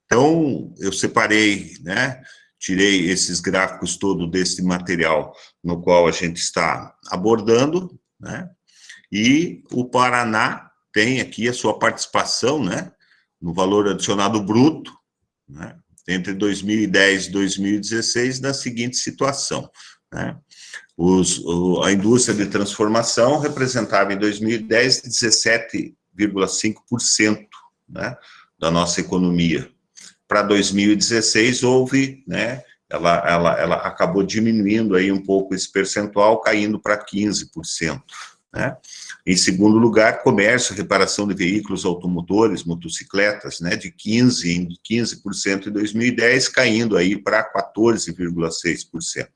Então, eu separei, né, tirei esses gráficos todos desse material no qual a gente está abordando, né, e o Paraná tem aqui a sua participação, né, no valor adicionado bruto, né, entre 2010 e 2016, na seguinte situação, né? A indústria de transformação representava em 2010 17,5%, né, da nossa economia. Para 2016 houve, né, ela acabou diminuindo aí um pouco esse percentual, caindo para 15%, né? Em segundo lugar, comércio, reparação de veículos automotores, motocicletas, né, de 15% em 2010, caindo aí para 14,6%.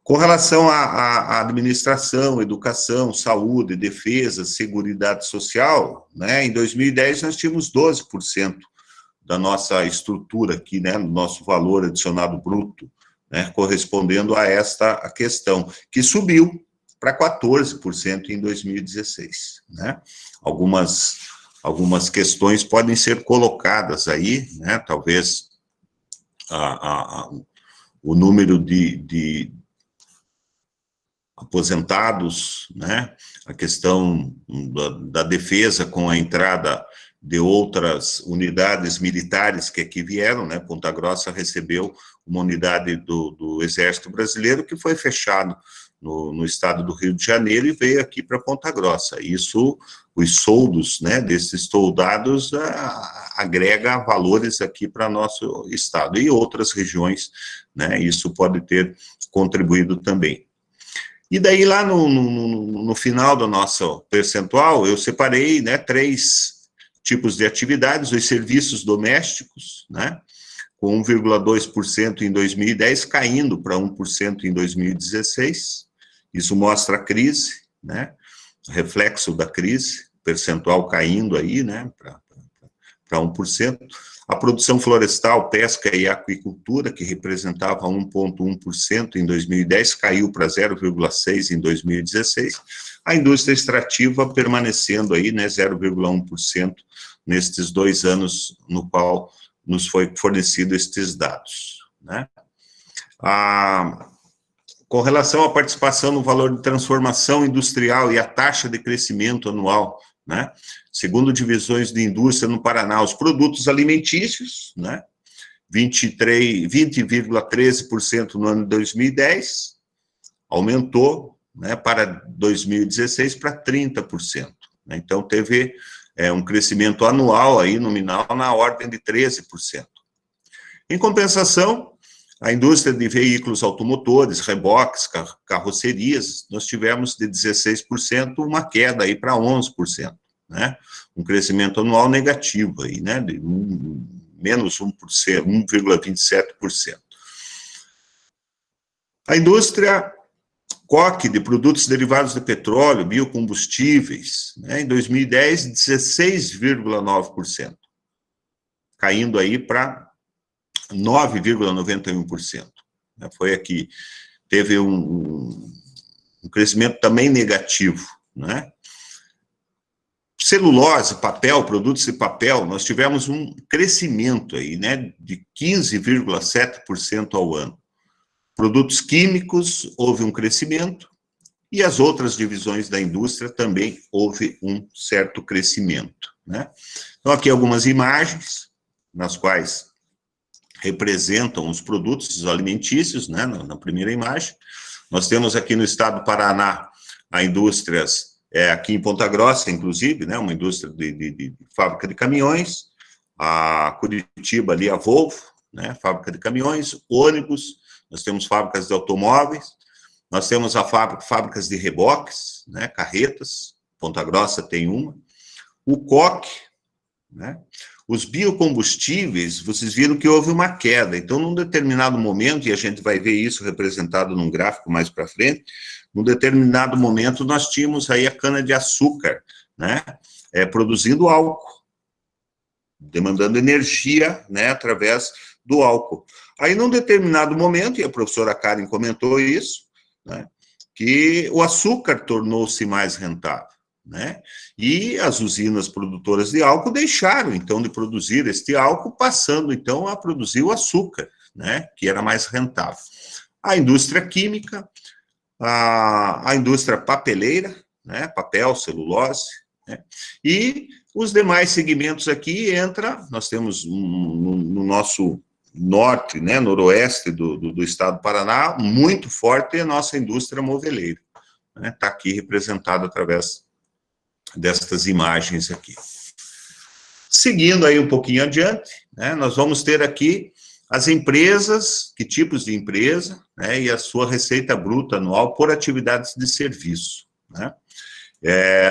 Com relação à administração, educação, saúde, defesa, seguridade social, né, em 2010 nós tínhamos 12% da nossa estrutura aqui, né, no nosso valor adicionado bruto, né, correspondendo a esta questão, que subiu para 14% em 2016, né? Algumas questões podem ser colocadas aí, né, talvez o número de aposentados, né, a questão da defesa com a entrada de outras unidades militares que aqui vieram, né, Ponta Grossa recebeu uma unidade do Exército Brasileiro que foi fechado no estado do Rio de Janeiro e veio aqui para Ponta Grossa. Isso, os soldos, né, desses soldados agrega valores aqui para nosso estado e outras regiões, né, isso pode ter contribuído também. E daí lá no final do nosso percentual, eu separei, né, 3 tipos de atividades: os serviços domésticos, né, com 1,2% em 2010, caindo para 1% em 2016, isso mostra a crise, né, reflexo da crise, percentual caindo aí, né, para 1%. A produção florestal, pesca e aquicultura, que representava 1,1% em 2010, caiu para 0,6% em 2016. A indústria extrativa permanecendo aí, né, 0,1% nestes 2 anos no qual nos foi fornecido estes dados, né. Com relação à participação no valor de transformação industrial e a taxa de crescimento anual, né, segundo divisões de indústria no Paraná, os produtos alimentícios, né, 20,13% no ano de 2010, aumentou, né, para 2016 para 30%. Né, então, teve um crescimento anual aí, nominal, na ordem de 13%. Em compensação, a indústria de veículos automotores, reboques, carrocerias, nós tivemos de 16% uma queda aí para 11%, né? Um crescimento anual negativo aí, né? De menos 1%, 1,27%. A indústria coque de produtos derivados de petróleo, biocombustíveis, né? Em 2010, 16,9%, caindo aí para 9,91%. Foi aqui, teve um crescimento também negativo, né? Celulose, papel, produtos de papel, nós tivemos um crescimento aí, né, de 15,7% ao ano. Produtos químicos, houve um crescimento, e as outras divisões da indústria também houve um certo crescimento, né? Então, aqui algumas imagens, nas quais representam os produtos alimentícios, né, na primeira imagem. Nós temos aqui no estado do Paraná, a indústrias, aqui em Ponta Grossa, inclusive, né, uma indústria de fábrica de caminhões, a Curitiba ali, a Volvo, né, fábrica de caminhões, ônibus, nós temos fábricas de automóveis, nós temos fábricas de reboques, né, carretas, Ponta Grossa tem uma, o coque, né. Os biocombustíveis, vocês viram que houve uma queda, então, num determinado momento, e a gente vai ver isso representado num gráfico mais para frente, num determinado momento, nós tínhamos aí a cana-de-açúcar, né, produzindo álcool, demandando energia, né, através do álcool. Aí, num determinado momento, e a professora Karen comentou isso, né, que o açúcar tornou-se mais rentável, né? E as usinas produtoras de álcool deixaram, então, de produzir este álcool, passando, então, a produzir o açúcar, né? Que era mais rentável. A indústria química, a indústria papeleira, né? Papel, celulose, né? E Os demais segmentos aqui nós temos no nosso norte, né, noroeste do estado do Paraná, muito forte a nossa indústria moveleira. Está aqui representada através destas imagens aqui. Seguindo aí um pouquinho adiante, né, nós vamos ter aqui as empresas, que tipos de empresa, né, e a sua receita bruta anual por atividades de serviço, né.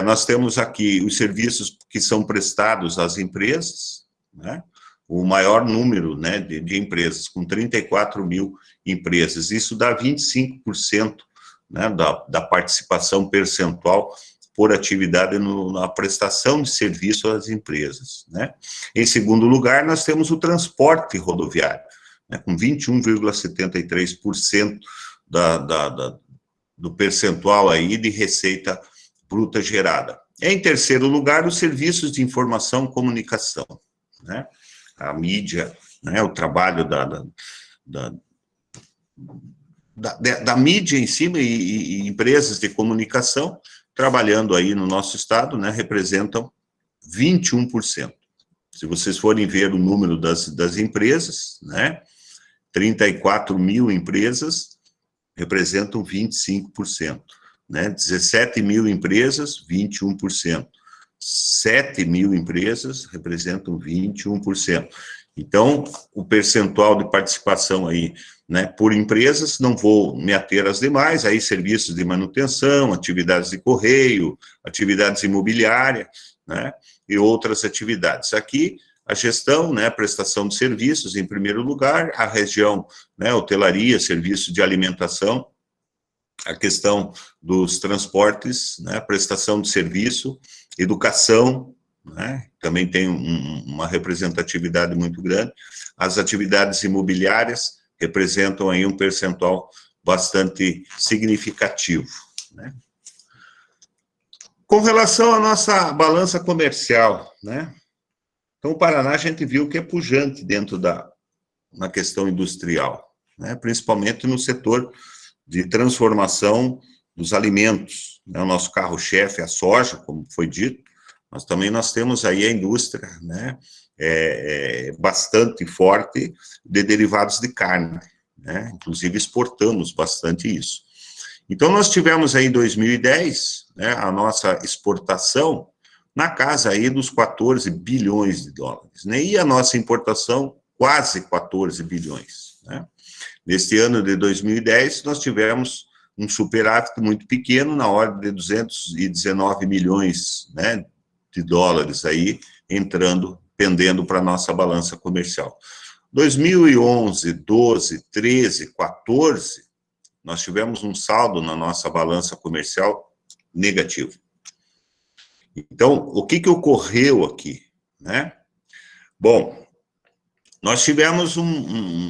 Nós temos aqui os serviços que são prestados às empresas, né, o maior número, né, de empresas, com 34 mil empresas, isso dá 25%, né, da participação percentual por atividade na prestação de serviço às empresas, né. Em segundo lugar, nós temos o transporte rodoviário, né, com 21,73% do percentual aí de receita bruta gerada. Em terceiro lugar, os serviços de informação e comunicação, né, a mídia, né, o trabalho da mídia em cima e empresas de comunicação, trabalhando aí no nosso estado, né, representam 21%. Se vocês forem ver o número das empresas, né, 34 mil empresas representam 25%, né, 17 mil empresas, 21%, 7 mil empresas representam 21%. Então, o percentual de participação aí, né, por empresas, não vou me ater às demais, aí serviços de manutenção, atividades de correio, atividades imobiliárias, né, e outras atividades. Aqui, a gestão, né, prestação de serviços, em primeiro lugar, a região, né, hotelaria, serviço de alimentação, a questão dos transportes, né, prestação de serviço, educação, né, também tem uma representatividade muito grande, as atividades imobiliárias representam aí um percentual bastante significativo, né. Com relação à nossa balança comercial, né, então o Paraná a gente viu que é pujante dentro na questão industrial, né, principalmente no setor de transformação dos alimentos, né, o nosso carro-chefe, a soja, como foi dito, mas também nós temos aí a indústria, né, bastante forte de derivados de carne, né, inclusive exportamos bastante isso. Então, nós tivemos aí em 2010, né, a nossa exportação na casa aí dos 14 bilhões de dólares, né, e a nossa importação quase 14 bilhões, né. Neste ano de 2010, nós tivemos um superávit muito pequeno, na ordem de 219 milhões, né, de dólares aí, pendendo para a nossa balança comercial. 2011, 12, 13, 14, nós tivemos um saldo na nossa balança comercial negativo. Então, o que ocorreu aqui, né? Bom, nós tivemos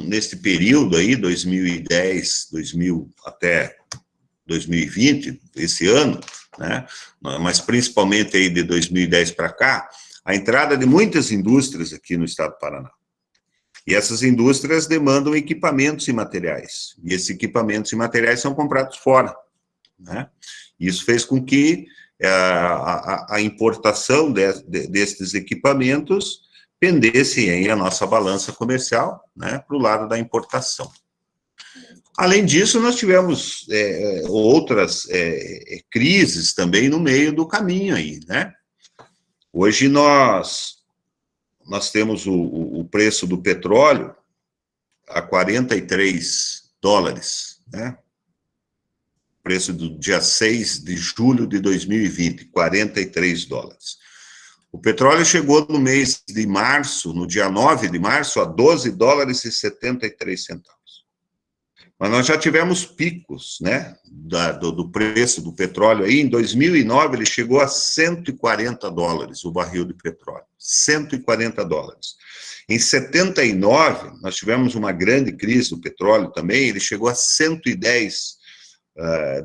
neste período aí, 2010, até 2020, esse ano, né, mas principalmente aí de 2010 para cá, a entrada de muitas indústrias aqui no estado do Paraná. E essas indústrias demandam equipamentos e materiais, e esses equipamentos e materiais são comprados fora, né? Isso fez com que a importação destes equipamentos pendesse aí a nossa balança comercial, né, para o lado da importação. Além disso, nós tivemos outras crises também no meio do caminho aí, né? Hoje nós temos o preço do petróleo a 43 dólares, né? Preço do dia 6 de julho de 2020, 43 dólares. O petróleo chegou no mês de março, no dia 9 de março, a 12 dólares e 73 centavos. Mas nós já tivemos picos, né, do preço do petróleo aí. Em 2009, ele chegou a 140 dólares, o barril de petróleo. 140 dólares. Em 79, nós tivemos uma grande crise do petróleo também, ele chegou a 110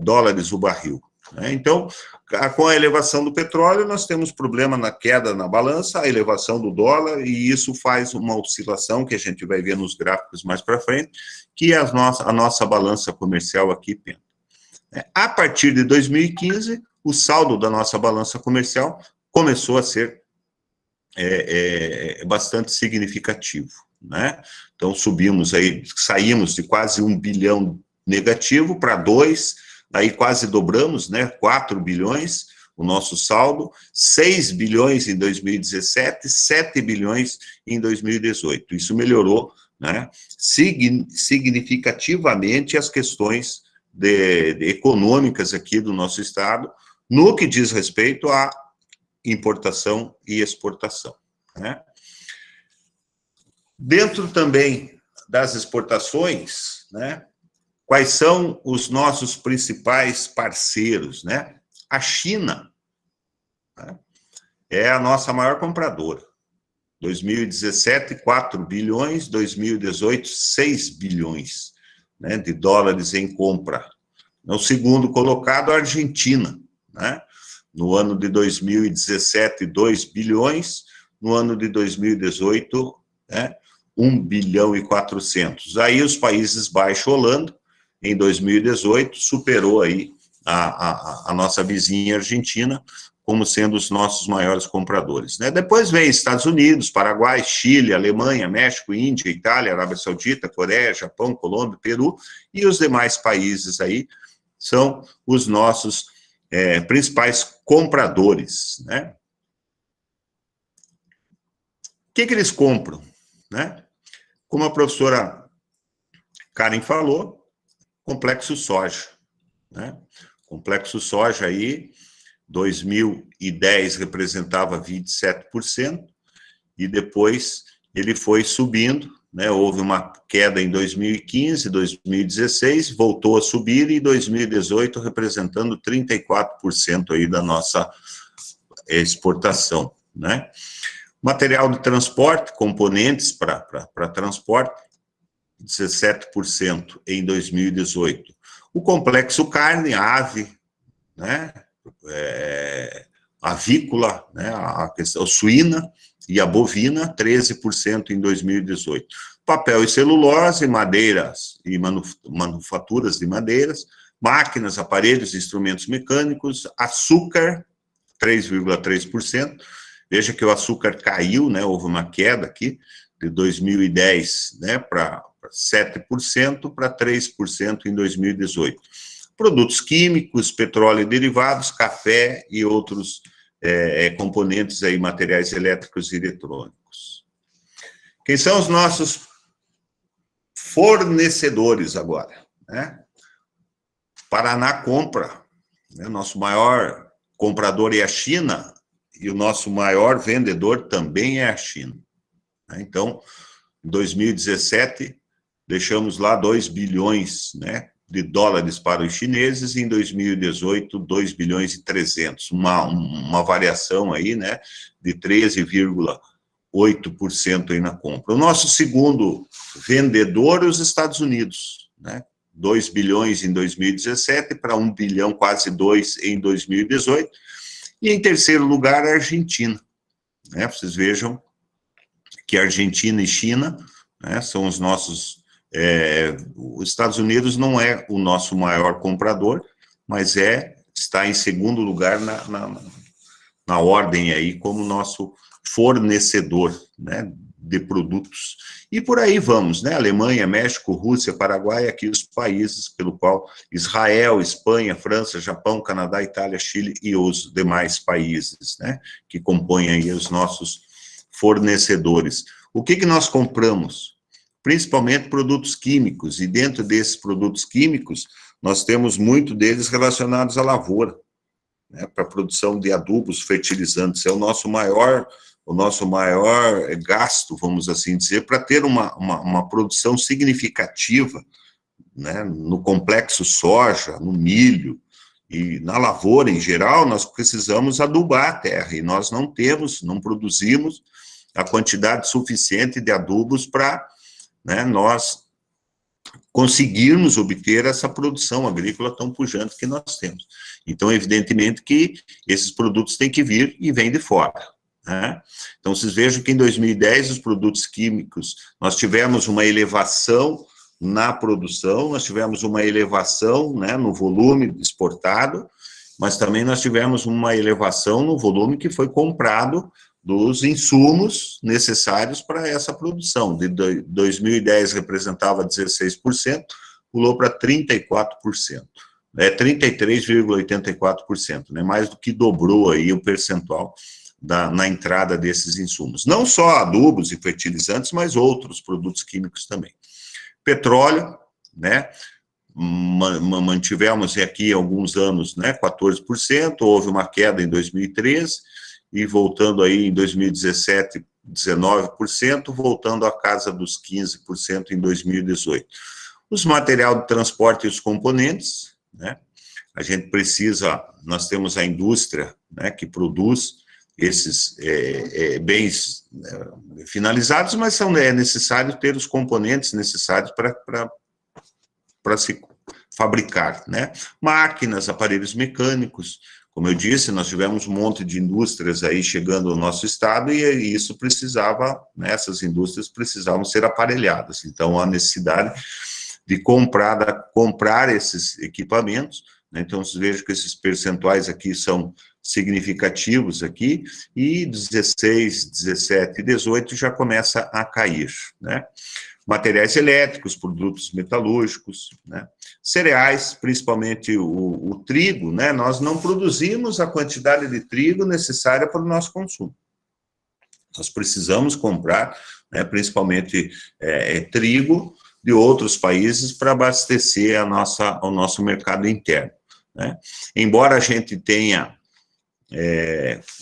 dólares o barril. Né? Então, com a elevação do petróleo, nós temos problema na queda na balança, a elevação do dólar, e isso faz uma oscilação, que a gente vai ver nos gráficos mais para frente, que a nossa balança comercial aqui penda. A partir de 2015, o saldo da nossa balança comercial começou a ser é bastante significativo, né? Então, saímos de quase 1 bilhão negativo para 2, aí quase dobramos, né? 4 bilhões, o nosso saldo, 6 bilhões em 2017, 7 bilhões em 2018. Isso melhorou, né, significativamente as questões econômicas aqui do nosso estado, no que diz respeito à importação e exportação, né? Dentro também das exportações, né, quais são os nossos principais parceiros, né? A China, né, é a nossa maior compradora. 2017, 4 bilhões, 2018, 6 bilhões, né, de dólares em compra. O segundo colocado, a Argentina, né? No ano de 2017, 2 bilhões, no ano de 2018, né, 1 bilhão e 400. Aí os Países Baixos, Holanda, em 2018, superou aí a nossa vizinha Argentina, como sendo os nossos maiores compradores, né? Depois vem Estados Unidos, Paraguai, Chile, Alemanha, México, Índia, Itália, Arábia Saudita, Coreia, Japão, Colômbia, Peru, e os demais países aí são os nossos principais compradores, né? O que eles compram, né? Como a professora Karen falou, complexo soja, né? Complexo soja aí, 2010 representava 27%, e depois ele foi subindo, né? Houve uma queda em 2015, 2016, voltou a subir, e 2018 representando 34% aí da nossa exportação, né? Material de transporte, componentes para transporte, 17% em 2018. O complexo carne, ave, né? Avícola, né? A suína e a bovina, 13% em 2018. Papel e celulose, madeiras e manufaturas de madeiras, máquinas, aparelhos, instrumentos mecânicos, açúcar, 3,3%. Veja que o açúcar caiu, né? Houve uma queda aqui, de 2010, né, para 7%, para 3% em 2018. Produtos químicos, petróleo e derivados, café e outros componentes aí, materiais elétricos e eletrônicos. Quem são os nossos fornecedores agora, né? Paraná compra, né? Nosso maior comprador é a China, e o nosso maior vendedor também é a China. Então, em 2017, deixamos lá 2 bilhões, né, de dólares para os chineses, e em 2018, 2 bilhões e 300, uma variação aí, né, de 13,8% aí na compra. O nosso segundo vendedor é os Estados Unidos, né, 2 bilhões em 2017 para 1 bilhão, quase 2 em 2018, e em terceiro lugar a Argentina, né, vocês vejam que Argentina e China, né, são os nossos... os Estados Unidos não é o nosso maior comprador, mas está em segundo lugar na ordem aí, como nosso fornecedor, né, de produtos. E por aí vamos, né, Alemanha, México, Rússia, Paraguai, aqui os países pelo qual Israel, Espanha, França, Japão, Canadá, Itália, Chile e os demais países, né, que compõem aí os nossos fornecedores. O que nós compramos? Principalmente produtos químicos, e dentro desses produtos químicos, nós temos muito deles relacionados à lavoura, né, para a produção de adubos, fertilizantes. É o nosso maior gasto, vamos assim dizer, para ter uma produção significativa, né, no complexo soja, no milho, e na lavoura em geral. Nós precisamos adubar a terra, e nós não produzimos a quantidade suficiente de adubos para, né, nós conseguirmos obter essa produção agrícola tão pujante que nós temos. Então, evidentemente que esses produtos têm que vir e vêm de fora, né? Então, vocês vejam que em 2010, os produtos químicos, nós tivemos uma elevação na produção, nós tivemos uma elevação, né, no volume exportado, mas também nós tivemos uma elevação no volume que foi comprado dos insumos necessários para essa produção. De 2010 representava 16%, pulou para 34%. 33,84%, né? Mais do que dobrou aí o percentual na entrada desses insumos. Não só adubos e fertilizantes, mas outros produtos químicos também. Petróleo, né? Mantivemos aqui alguns anos, né, 14%, houve uma queda em 2013, e voltando aí em 2017, 19%, voltando à casa dos 15% em 2018. Os materiais de transporte e os componentes, né, a gente precisa, nós temos a indústria, né, que produz esses bens finalizados, mas é necessário ter os componentes necessários para se fabricar, né? Máquinas, aparelhos mecânicos, como eu disse, nós tivemos um monte de indústrias aí chegando ao nosso estado e isso precisava, né, essas indústrias precisavam ser aparelhadas, então a necessidade de comprar esses equipamentos, né? Então vocês vejam que esses percentuais aqui são significativos aqui, e 16, 17 e 18 já começa a cair, né? Materiais elétricos, produtos metalúrgicos, né? Cereais, principalmente o trigo, né? Nós não produzimos a quantidade de trigo necessária para o nosso consumo. Nós precisamos comprar, né, principalmente trigo de outros países para abastecer o nosso mercado interno, né? Embora a gente tenha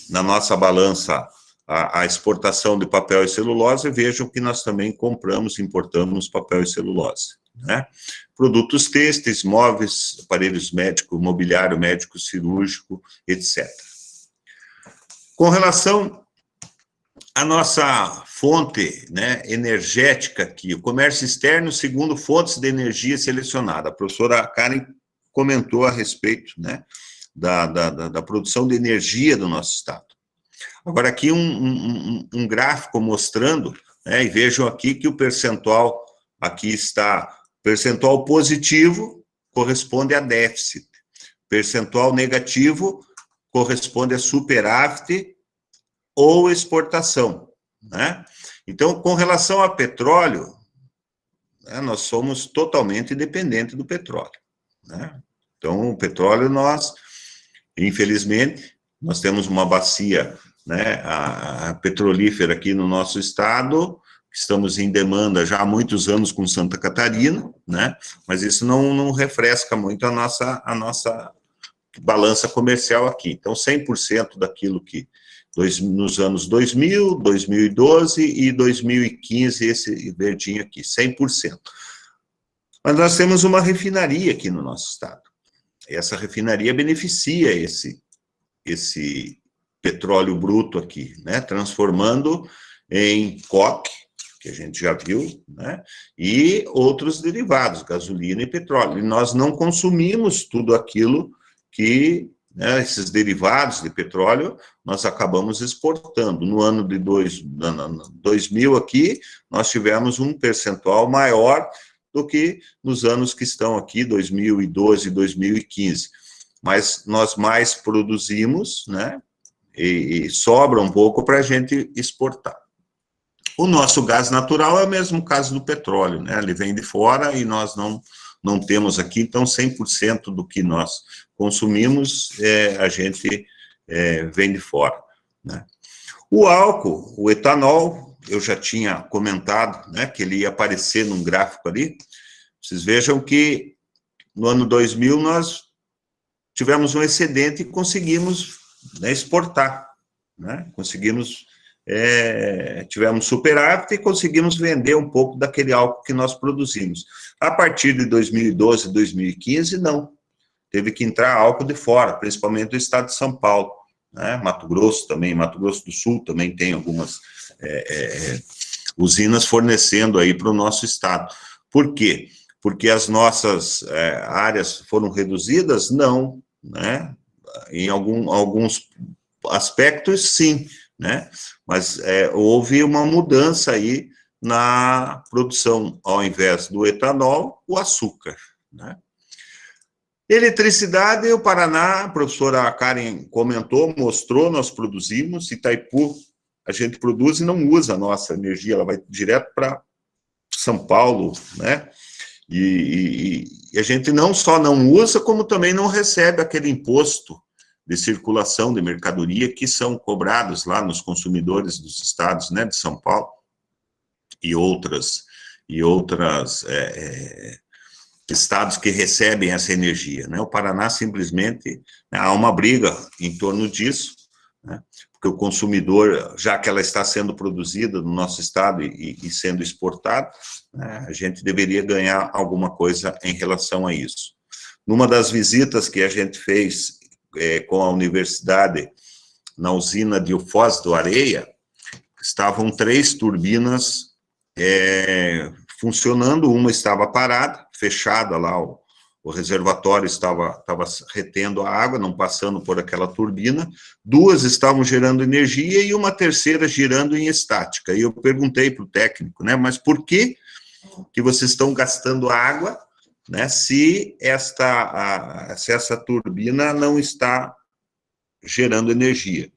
na nossa balança a exportação de papel e celulose, vejam que nós também importamos papel e celulose, né? Produtos têxteis, móveis, aparelhos médicos, mobiliário médico, cirúrgico, etc. Com relação à nossa fonte, né, energética aqui, o comércio externo segundo fontes de energia selecionada. A professora Karen comentou a respeito, né, da produção de energia do nosso estado. Agora, aqui um gráfico mostrando, né, e vejam aqui que o percentual, aqui está, percentual positivo corresponde a déficit, percentual negativo corresponde a superávit ou exportação, né? Então, com relação a petróleo, né, nós somos totalmente dependentes do petróleo, né? Então, o petróleo infelizmente, nós temos uma bacia, né, a petrolífera aqui no nosso estado, estamos em demanda já há muitos anos com Santa Catarina, né, mas isso não refresca muito a nossa balança comercial aqui. Então, 100% daquilo que nos anos 2000, 2012 e 2015, esse verdinho aqui, 100%. Mas nós temos uma refinaria aqui no nosso estado. Essa refinaria beneficia esse petróleo bruto aqui, né, transformando em coque, que a gente já viu, né, e outros derivados, gasolina e petróleo. E nós não consumimos tudo aquilo que, né, esses derivados de petróleo, nós acabamos exportando. No ano de 2000 aqui, nós tivemos um percentual maior do que nos anos que estão aqui, 2012 e 2015. Mas nós mais produzimos, né, e sobra um pouco para a gente exportar. O nosso gás natural é o mesmo caso do petróleo, né? Ele vem de fora e nós não temos aqui, então 100% do que nós consumimos, a gente vem de fora, né? O álcool, o etanol, eu já tinha comentado, né, que ele ia aparecer num gráfico ali. Vocês vejam que no ano 2000 nós tivemos um excedente e conseguimos, né, exportar, né? Tivemos superávit e conseguimos vender um pouco daquele álcool que nós produzimos. A partir de 2012, 2015, não. Teve que entrar álcool de fora, principalmente do estado de São Paulo, né? Mato Grosso também, Mato Grosso do Sul também tem algumas usinas fornecendo aí para o nosso estado. Por quê? Porque as nossas áreas foram reduzidas? Não, né? Em alguns aspectos, sim, né? Mas houve uma mudança aí na produção, ao invés do etanol, o açúcar, né? Eletricidade, o Paraná, a professora Karen comentou, mostrou, nós produzimos, Itaipu a gente produz e não usa a nossa energia, ela vai direto para São Paulo, né? E a gente não só não usa, como também não recebe aquele imposto de circulação de mercadoria que são cobrados lá nos consumidores dos estados, né, de São Paulo e outras estados que recebem essa energia, né? O Paraná simplesmente, né, há uma briga em torno disso, né? Porque o consumidor, já que ela está sendo produzida no nosso estado e sendo exportada, né, a gente deveria ganhar alguma coisa em relação a isso. Numa das visitas que a gente fez com a universidade na usina de Foz do Areia, estavam 3 turbinas funcionando, uma estava parada, fechada lá, o reservatório estava retendo a água, não passando por aquela turbina, 2 estavam gerando energia e uma terceira girando em estática. E eu perguntei para o técnico, né, mas por que vocês estão gastando água, né, se essa turbina não está gerando energia?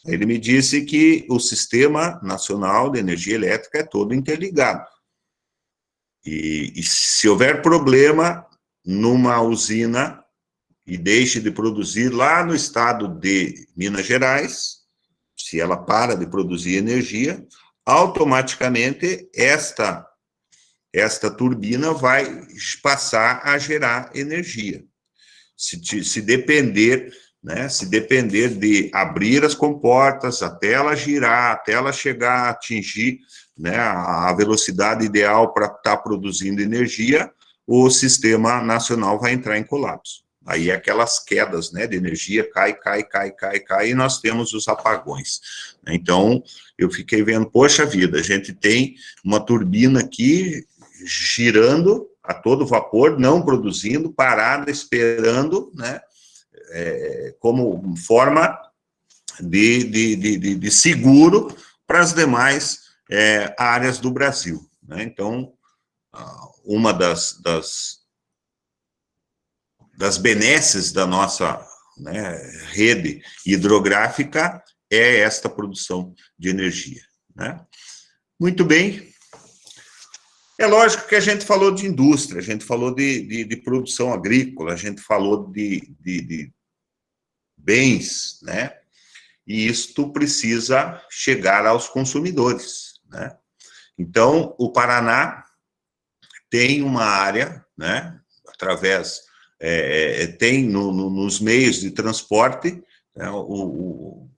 Ele me disse que o Sistema Nacional de Energia Elétrica é todo interligado. E se houver problema numa usina e deixe de produzir lá no estado de Minas Gerais, se ela para de produzir energia, automaticamente esta turbina vai passar a gerar energia. Se depender, né, se depender de abrir as comportas até ela girar, até ela chegar a atingir, né, a velocidade ideal para estar produzindo energia, o Sistema Nacional vai entrar em colapso. Aí aquelas quedas, né, de energia, cai, e nós temos os apagões. Então, eu fiquei vendo, poxa vida, a gente tem uma turbina aqui girando a todo vapor, não produzindo, parada, esperando, né, como forma de seguro para as demais áreas do Brasil, né? Então, uma das benesses da nossa, né, rede hidrográfica é esta produção de energia, né? Muito bem. É lógico que a gente falou de indústria, a gente falou de produção agrícola, a gente falou de bens, né? E isto precisa chegar aos consumidores, né? Então, o Paraná tem uma área, né? Através, tem nos meios de transporte, né, o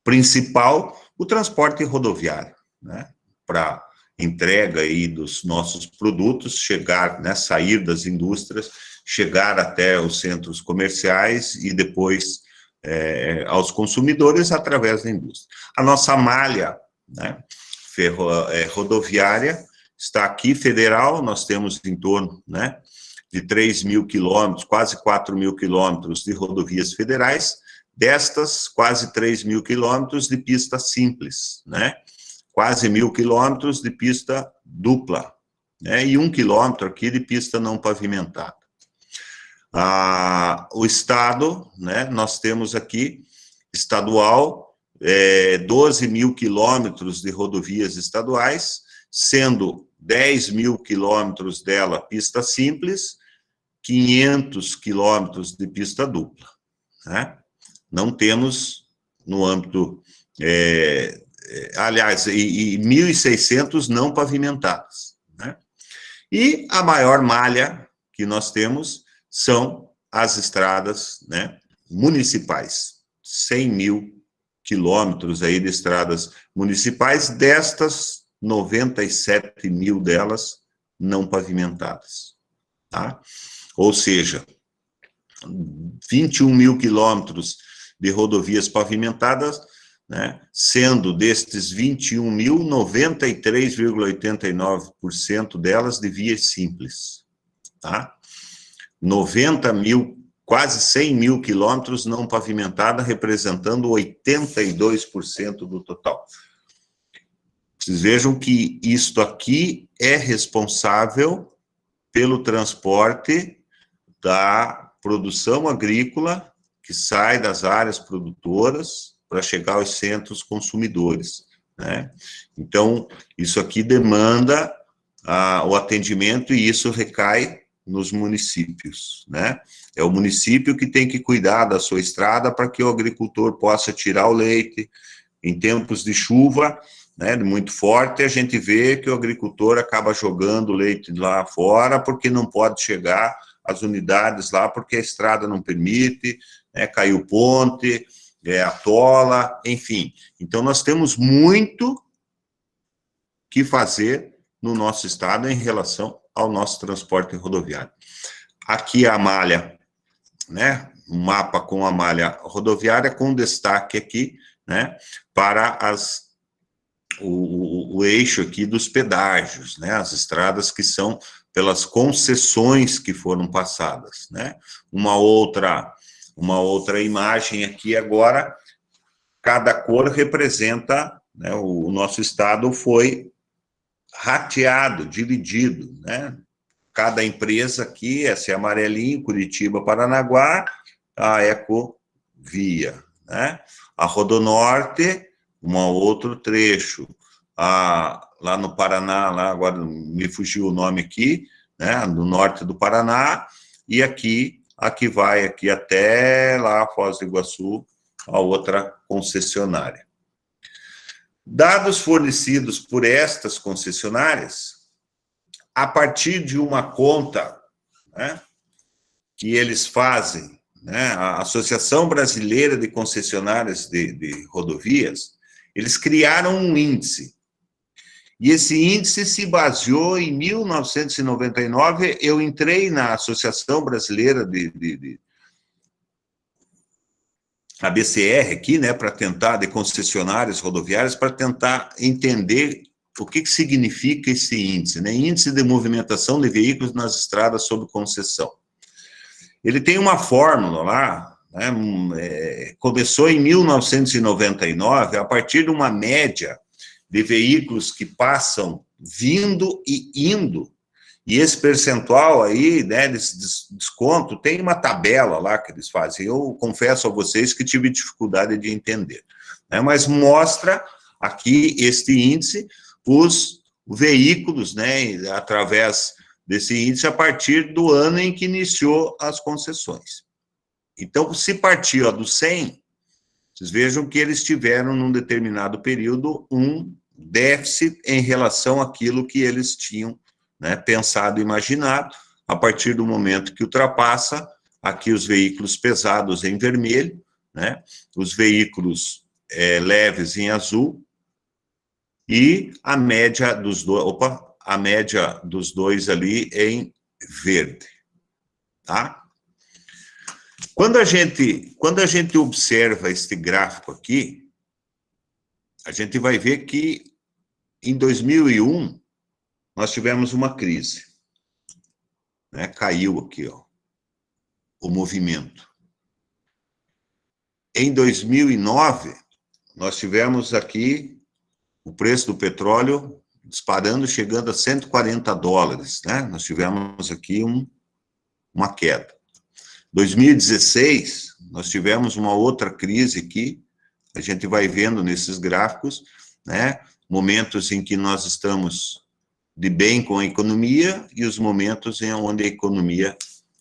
principal, o transporte rodoviário, né? Para entrega aí dos nossos produtos, chegar, né, sair das indústrias, chegar até os centros comerciais e depois aos consumidores através da indústria. A nossa malha, né, rodoviária está aqui, federal, nós temos em torno, né, de 3.000 quilômetros, quase 4.000 quilômetros de rodovias federais, destas, quase 3.000 quilômetros de pista simples, né, quase 1.000 quilômetros de pista dupla, né, e 1 quilômetro aqui de pista não pavimentada. O estado, né, nós temos aqui, estadual, 12.000 quilômetros de rodovias estaduais, sendo 10.000 quilômetros dela pista simples, 500 quilômetros de pista dupla, né? Não temos no âmbito, aliás, e 1.600 não pavimentadas, né? E a maior malha que nós temos são as estradas, né, municipais, 100.000 quilômetros aí de estradas municipais, destas 97.000 delas não pavimentadas, tá? Ou seja, 21.000 quilômetros de rodovias pavimentadas, né, sendo destes 21.000, 93,89% delas de via simples, tá? 90.000, quase 100.000 quilômetros não pavimentada, representando 82% do total. Vocês vejam que isto aqui é responsável pelo transporte da produção agrícola que sai das áreas produtoras, para chegar aos centros consumidores, né? Então, isso aqui demanda o atendimento e isso recai nos municípios, né? É o município que tem que cuidar da sua estrada para que o agricultor possa tirar o leite. Em tempos de chuva, né, muito forte, a gente vê que o agricultor acaba jogando o leite lá fora porque não pode chegar às unidades lá porque a estrada não permite, né, caiu ponte, atola, enfim. Então, nós temos muito que fazer no nosso estado em relação ao nosso transporte rodoviário. Aqui a malha, né, um mapa com a malha rodoviária, com destaque aqui, né, para o eixo aqui dos pedágios, né, as estradas que são pelas concessões que foram passadas, né. Uma outra imagem aqui agora, cada cor representa, né, o nosso estado foi rateado, dividido, né? Cada empresa aqui, essa é amarelinho, Curitiba, Paranaguá, a Ecovia, né? A Rodonorte, um outro trecho. Lá no Paraná, lá agora me fugiu o nome aqui, né? No norte do Paraná, e aqui, a que vai aqui até lá, Foz do Iguaçu, a outra concessionária. Dados fornecidos por estas concessionárias, a partir de uma conta, né, que eles fazem, né, a Associação Brasileira de Concessionárias de Rodovias, eles criaram um índice. E esse índice se baseou em 1999, eu entrei na Associação Brasileira a BCR aqui, né, para tentar, de concessionárias rodoviárias, para tentar entender o que significa esse índice, né, Índice de Movimentação de Veículos nas Estradas sob concessão. Ele tem uma fórmula lá, né, começou em 1999, a partir de uma média de veículos que passam vindo e indo, e esse percentual aí, né, desse desconto, tem uma tabela lá que eles fazem. Eu confesso a vocês que tive dificuldade de entender, né, mas mostra aqui este índice, os veículos, né, através desse índice, a partir do ano em que iniciou as concessões. Então, se partir do 100, vocês vejam que eles tiveram, num determinado período, um déficit em relação àquilo que eles tinham, né, pensado e imaginado, a partir do momento que ultrapassa, aqui os veículos pesados em vermelho, né, os veículos leves em azul, e a média dos dois ali em verde, tá? Quando a gente observa este gráfico aqui, a gente vai ver que em 2001 nós tivemos uma crise, né? Caiu aqui, ó, o movimento. Em 2009, nós tivemos aqui o preço do petróleo disparando, chegando a $140, né? Nós tivemos aqui uma queda. 2016, nós tivemos uma outra crise aqui, a gente vai vendo nesses gráficos, né? Momentos em que nós estamos de bem com a economia e os momentos em onde a economia,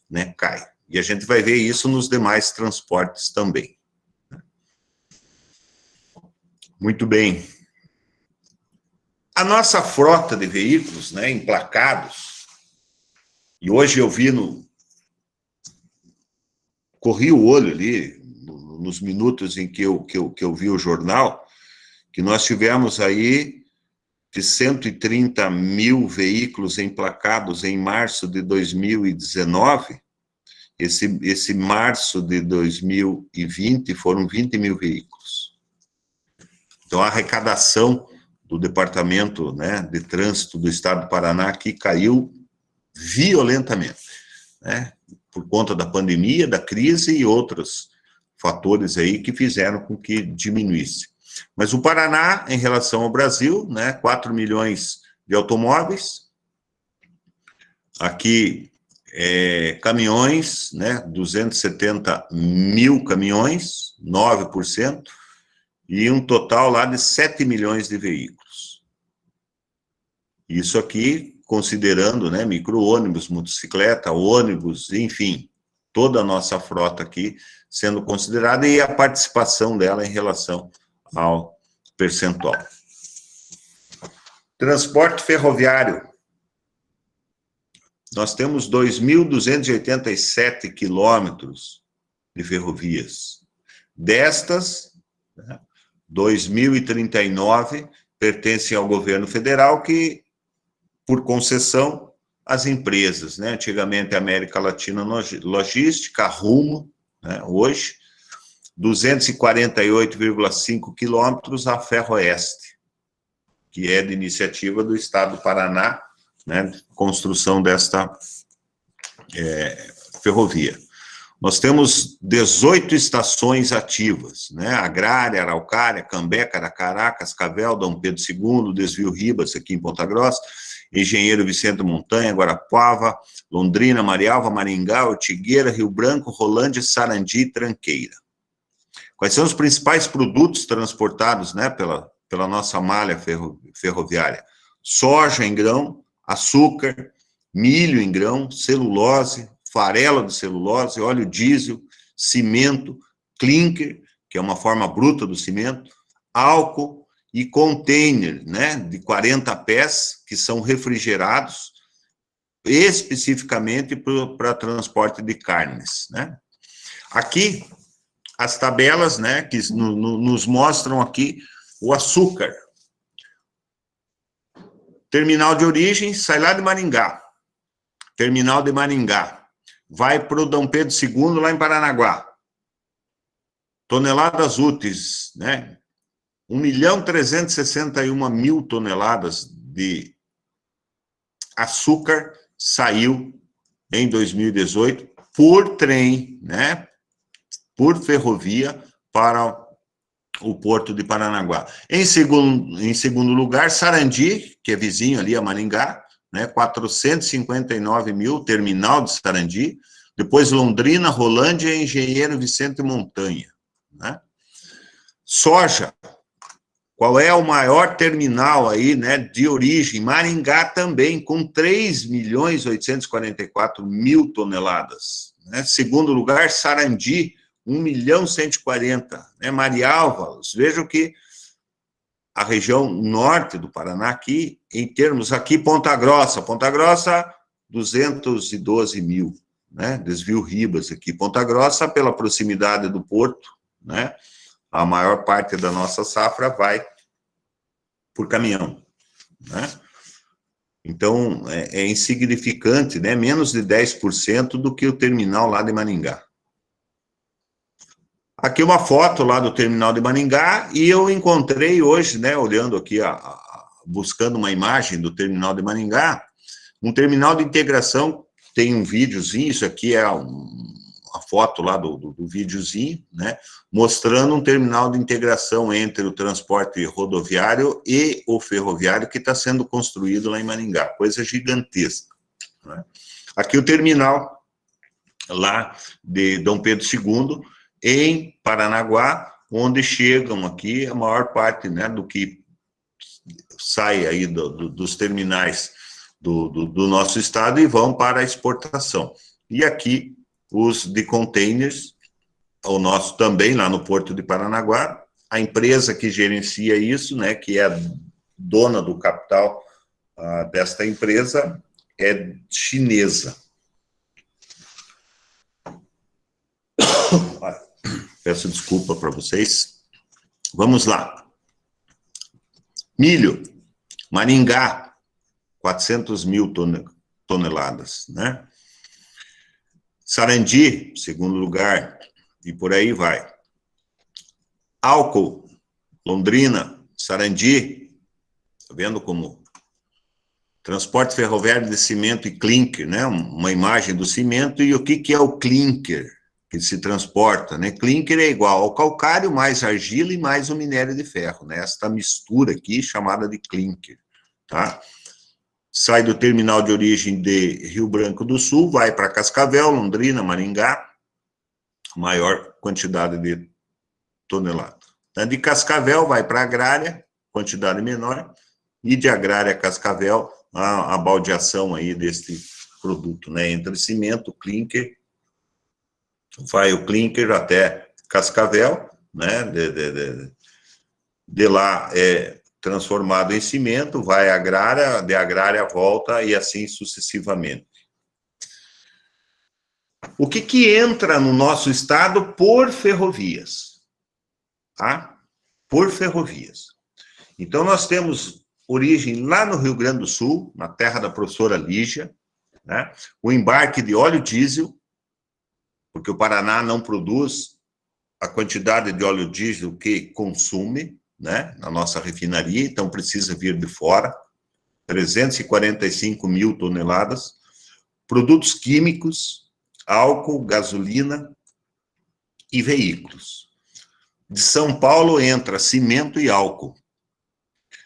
né, cai. E a gente vai ver isso nos demais transportes também. Muito bem. A nossa frota de veículos, né, emplacados, e hoje eu vi corri o olho ali, nos minutos em que eu vi o jornal, que nós tivemos aí de 130 mil veículos emplacados em março de 2019, esse março de 2020 foram 20 mil veículos. Então, a arrecadação do Departamento, né, de Trânsito do Estado do Paraná aqui caiu violentamente, né, por conta da pandemia, da crise e outros fatores aí que fizeram com que diminuísse. Mas o Paraná, em relação ao Brasil, né, 4 milhões de automóveis, aqui caminhões, né, 270 mil caminhões, 9%, e um total lá de 7 milhões de veículos. Isso aqui, considerando, né, micro-ônibus, motocicleta, ônibus, enfim, toda a nossa frota aqui sendo considerada e a participação dela em relação ao percentual. Transporte ferroviário. Nós temos 2.287 quilômetros de ferrovias. Destas, 2.039 pertencem ao governo federal, que, por concessão, as empresas, né? Antigamente, a América Latina Logística, a Rumo, né? Hoje, 248,5 quilômetros a Ferroeste, que é de iniciativa do Estado do Paraná, né? Construção desta ferrovia. Nós temos 18 estações ativas, né? Agrária, Araucária, Cambé, Caracará, Cascavel, Dom Pedro II, Desvio Ribas, aqui em Ponta Grossa, Engenheiro Vicente Montanha, Guarapuava, Londrina, Marialva, Maringá, Ortigueira, Rio Branco, Rolândia, Sarandi e Tranqueira. Quais são os principais produtos transportados, né, pela nossa malha ferroviária? Soja em grão, açúcar, milho em grão, celulose, farelo de celulose, óleo diesel, cimento, clinker, que é uma forma bruta do cimento, álcool e container, né, de 40 pés, que são refrigerados, especificamente para transporte de carnes, né. Aqui, as tabelas, né, que nos mostram aqui o açúcar. Terminal de origem, sai lá de Maringá. Terminal de Maringá. Vai para o Dom Pedro II, lá em Paranaguá. Toneladas úteis, né? 1.361.000 toneladas de açúcar saiu em 2018 por trem, né? Por ferrovia para o Porto de Paranaguá. Em segundo lugar, Sarandi, que é vizinho ali a Maringá, né, 459 mil, terminal de Sarandi. Depois Londrina, Rolândia e Engenheiro Vicente Montanha, né? Soja, qual é o maior terminal aí, né, de origem? Maringá também, com 3.844.000 toneladas. Né? Segundo lugar, Sarandi, 1.140.000, né? Marialva, vejam que a região norte do Paraná aqui, em termos aqui, Ponta Grossa, 212.000, né? Desvio Ribas aqui, Ponta Grossa, pela proximidade do porto, né? A maior parte da nossa safra vai por caminhão, né? Então, é insignificante, né? Menos de 10% do que o terminal lá de Maringá. Aqui uma foto lá do terminal de Maringá, e eu encontrei hoje, né, olhando aqui, buscando uma imagem do terminal de Maringá, um terminal de integração, tem um videozinho, isso aqui é a foto lá do videozinho, né, mostrando um terminal de integração entre o transporte rodoviário e o ferroviário que está sendo construído lá em Maringá, coisa gigantesca, né? Aqui o terminal lá de Dom Pedro II, em Paranaguá, onde chegam aqui a maior parte, né, do que sai aí dos terminais do nosso estado e vão para a exportação. E aqui, os de containers, o nosso também, lá no Porto de Paranaguá, a empresa que gerencia isso, né, que é a dona do capital desta empresa, é chinesa. Peço desculpa para vocês. Vamos lá. Milho, Maringá, 400.000 toneladas, né? Sarandi, segundo lugar, e por aí vai. Álcool, Londrina, Sarandi, tá vendo como? Transporte ferroviário de cimento e clinker, né? Uma imagem do cimento, e o que é o clinker que se transporta, né? Clinker é igual ao calcário, mais argila e mais o minério de ferro, né? Esta mistura aqui, chamada de clinker, tá? Sai do terminal de origem de Rio Branco do Sul, vai para Cascavel, Londrina, Maringá, maior quantidade de tonelada, né? De Cascavel vai para a agrária, quantidade menor, e de agrária a Cascavel, a baldeação aí desse produto, né? Entre cimento, clinker, vai o clinker até Cascavel, né? De lá é transformado em cimento, vai à agrária, de agrária volta e assim sucessivamente. O que entra no nosso estado por ferrovias? Tá? Por ferrovias. Então, nós temos origem lá no Rio Grande do Sul, na terra da professora Lígia, né? O embarque de óleo diesel, porque o Paraná não produz a quantidade de óleo diesel que consome, né, na nossa refinaria, então precisa vir de fora, 345 mil toneladas, produtos químicos, álcool, gasolina e veículos. De São Paulo entra cimento e álcool.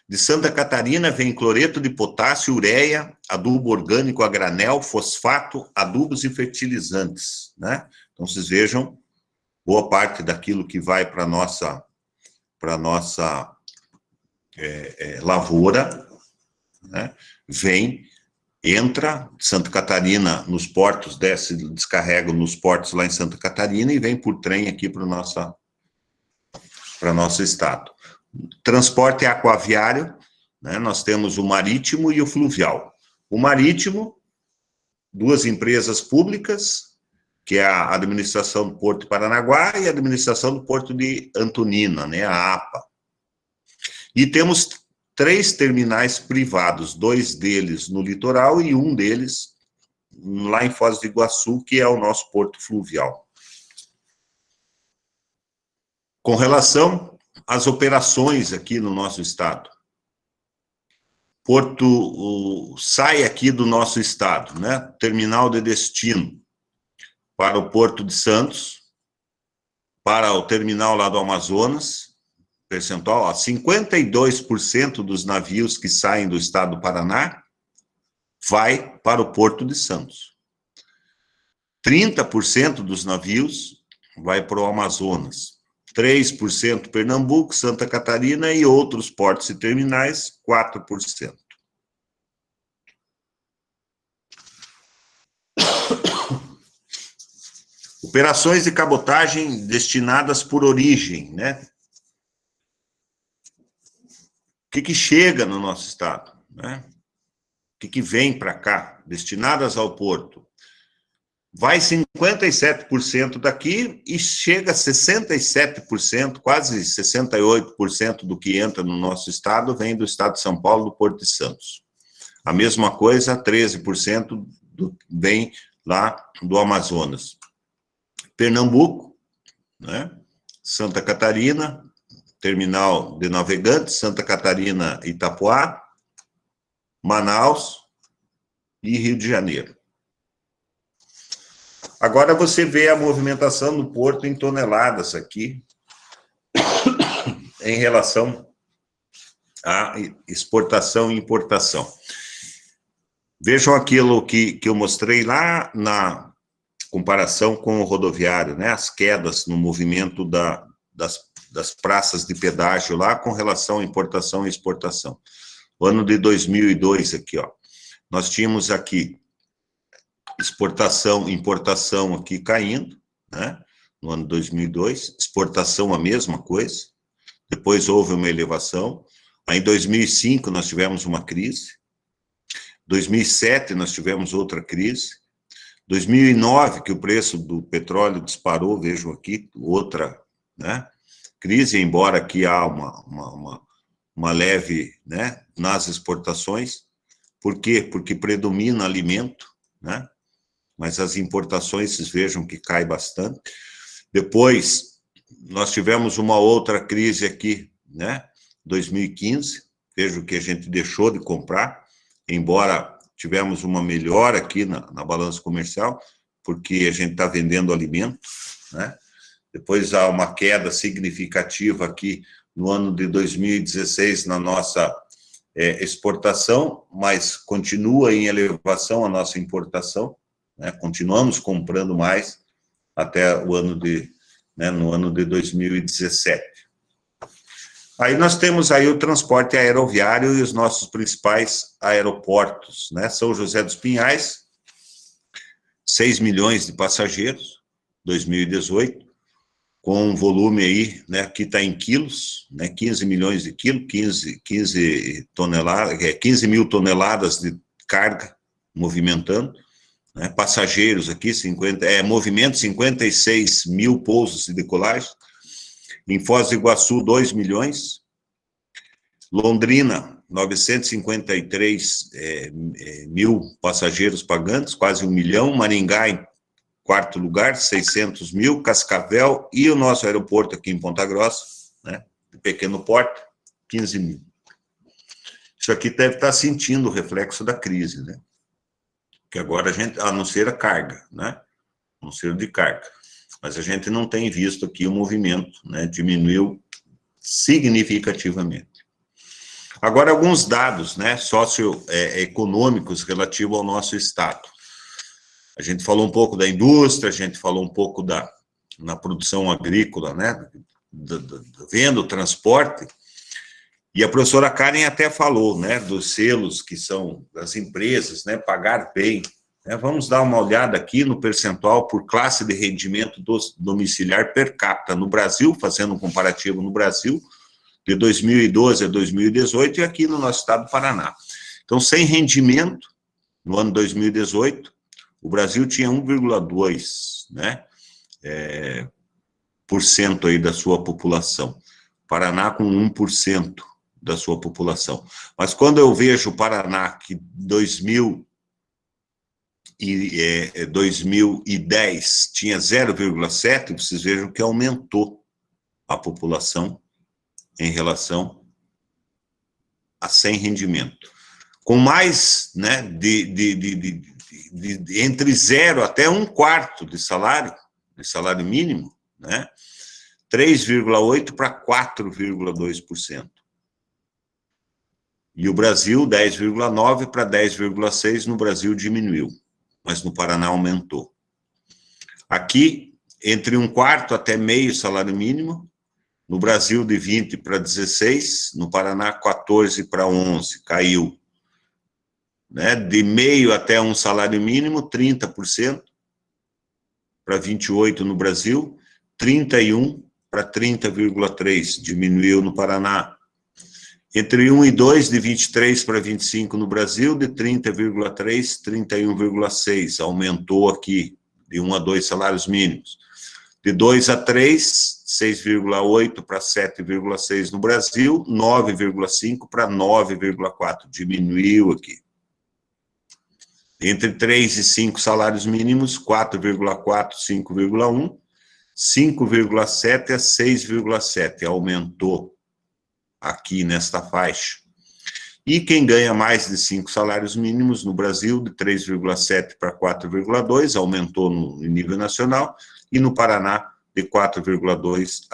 De Santa Catarina vem cloreto de potássio, ureia, adubo orgânico a granel, fosfato, adubos e fertilizantes, né? Então, vocês vejam, boa parte daquilo que vai para a nossa lavoura, né, entra Santa Catarina nos portos, descarrega nos portos lá em Santa Catarina e vem por trem aqui para o nosso estado. Transporte aquaviário, né, nós temos o marítimo e o fluvial. O marítimo, duas empresas públicas, que é a administração do Porto de Paranaguá e a administração do Porto de Antonina, né, a APA. E temos 3 terminais privados, 2 deles no litoral e um deles lá em Foz do Iguaçu, que é o nosso porto fluvial. Com relação às operações aqui no nosso estado, Porto sai aqui do nosso estado, né? Terminal de destino para o Porto de Santos, para o terminal lá do Amazonas, percentual, 52% dos navios que saem do estado do Paraná vai para o Porto de Santos. 30% dos navios vai para o Amazonas. 3% Pernambuco, Santa Catarina e outros portos e terminais, 4%. Operações de cabotagem destinadas por origem, né? O que chega no nosso estado, né? O que vem para cá, destinadas ao porto? Vai 57% daqui e chega a 67%, quase 68% do que entra no nosso estado vem do estado de São Paulo, do Porto de Santos. A mesma coisa, 13% vem lá do Amazonas. Pernambuco, né? Santa Catarina, terminal de navegantes, Santa Catarina, Itapoá, Manaus e Rio de Janeiro. Agora você vê a movimentação do porto em toneladas aqui, em relação à exportação e importação. Vejam aquilo que eu mostrei lá na comparação com o rodoviário, né? As quedas no movimento das praças de pedágio lá com relação à importação e exportação. O ano de 2002 aqui, ó, nós tínhamos aqui exportação, importação aqui caindo, né? No ano de 2002, exportação a mesma coisa, depois houve uma elevação, aí em 2005 nós tivemos uma crise, 2007 nós tivemos outra crise, 2009 que o preço do petróleo disparou, vejam aqui, outra, né, crise, embora aqui há uma leve, né, nas exportações. Por quê? Porque predomina alimento, né, mas as importações, vocês vejam que cai bastante. Depois, nós tivemos uma outra crise aqui, né, 2015, vejo que a gente deixou de comprar, embora tivemos uma melhora aqui na balança comercial, porque a gente está vendendo alimento, né? Depois há uma queda significativa aqui no ano de 2016 na nossa exportação, mas continua em elevação a nossa importação, né? Continuamos comprando mais até o ano no ano de 2017. Aí nós temos aí o transporte aeroviário e os nossos principais aeroportos, né? São José dos Pinhais, 6 milhões de passageiros, 2018, com um volume aí, né, aqui está em quilos, né, 15 milhões de quilos, 15 toneladas, 15 mil toneladas de carga movimentando, né, passageiros aqui, movimento 56 mil pousos de decolagem, em Foz do Iguaçu, 2 milhões, Londrina, 953 mil passageiros pagantes, quase 1 milhão, Maringá, em quarto lugar, 600 mil, Cascavel, e o nosso aeroporto aqui em Ponta Grossa, né, de pequeno porte, 15 mil. Isso aqui deve estar sentindo o reflexo da crise, né? Que agora a gente, a não ser a carga, né? A não ser de carga. Mas a gente não tem visto aqui o movimento, né? Diminuiu significativamente. Agora, alguns dados, né, socioeconômicos relativos ao nosso estado. A gente falou um pouco da indústria, a gente falou um pouco na produção agrícola, né, venda, o transporte, e a professora Karen até falou, né, dos selos que são das empresas, né, pagar bem. Né, vamos dar uma olhada aqui no percentual por classe de rendimento domiciliar per capita no Brasil, fazendo um comparativo no Brasil, de 2012 a 2018, e aqui no nosso estado do Paraná. Então, sem rendimento, no ano 2018, o Brasil tinha 1,2%, né, por cento aí da sua população. O Paraná com 1% da sua população. Mas quando eu vejo o Paraná que 2010 tinha 0,7%, vocês vejam que aumentou a população em relação a sem rendimento. Com mais, né, entre 0 até 1/4 de salário mínimo, né, 3,8% para 4,2%. E o Brasil, 10,9% para 10,6%, no Brasil diminuiu, mas no Paraná aumentou. Aqui, entre 1/4 até meio salário mínimo, no Brasil de 20 para 16, no Paraná 14 para 11, caiu. Né? De meio até um salário mínimo, 30% para 28 no Brasil, 31 para 30,3, diminuiu no Paraná. Entre 1 e 2, de 23 para 25 no Brasil, de 30,3, 31,6, aumentou aqui, de 1 a 2 salários mínimos. De 2 a 3, 6,8 para 7,6 no Brasil, 9,5 para 9,4, diminuiu aqui. Entre 3 e 5 salários mínimos, 4,4, 5,1, 5,7 a 6,7, aumentou aqui nesta faixa. E quem ganha mais de 5 salários mínimos no Brasil, de 3,7 para 4,2, aumentou no nível nacional, e no Paraná, de 4,2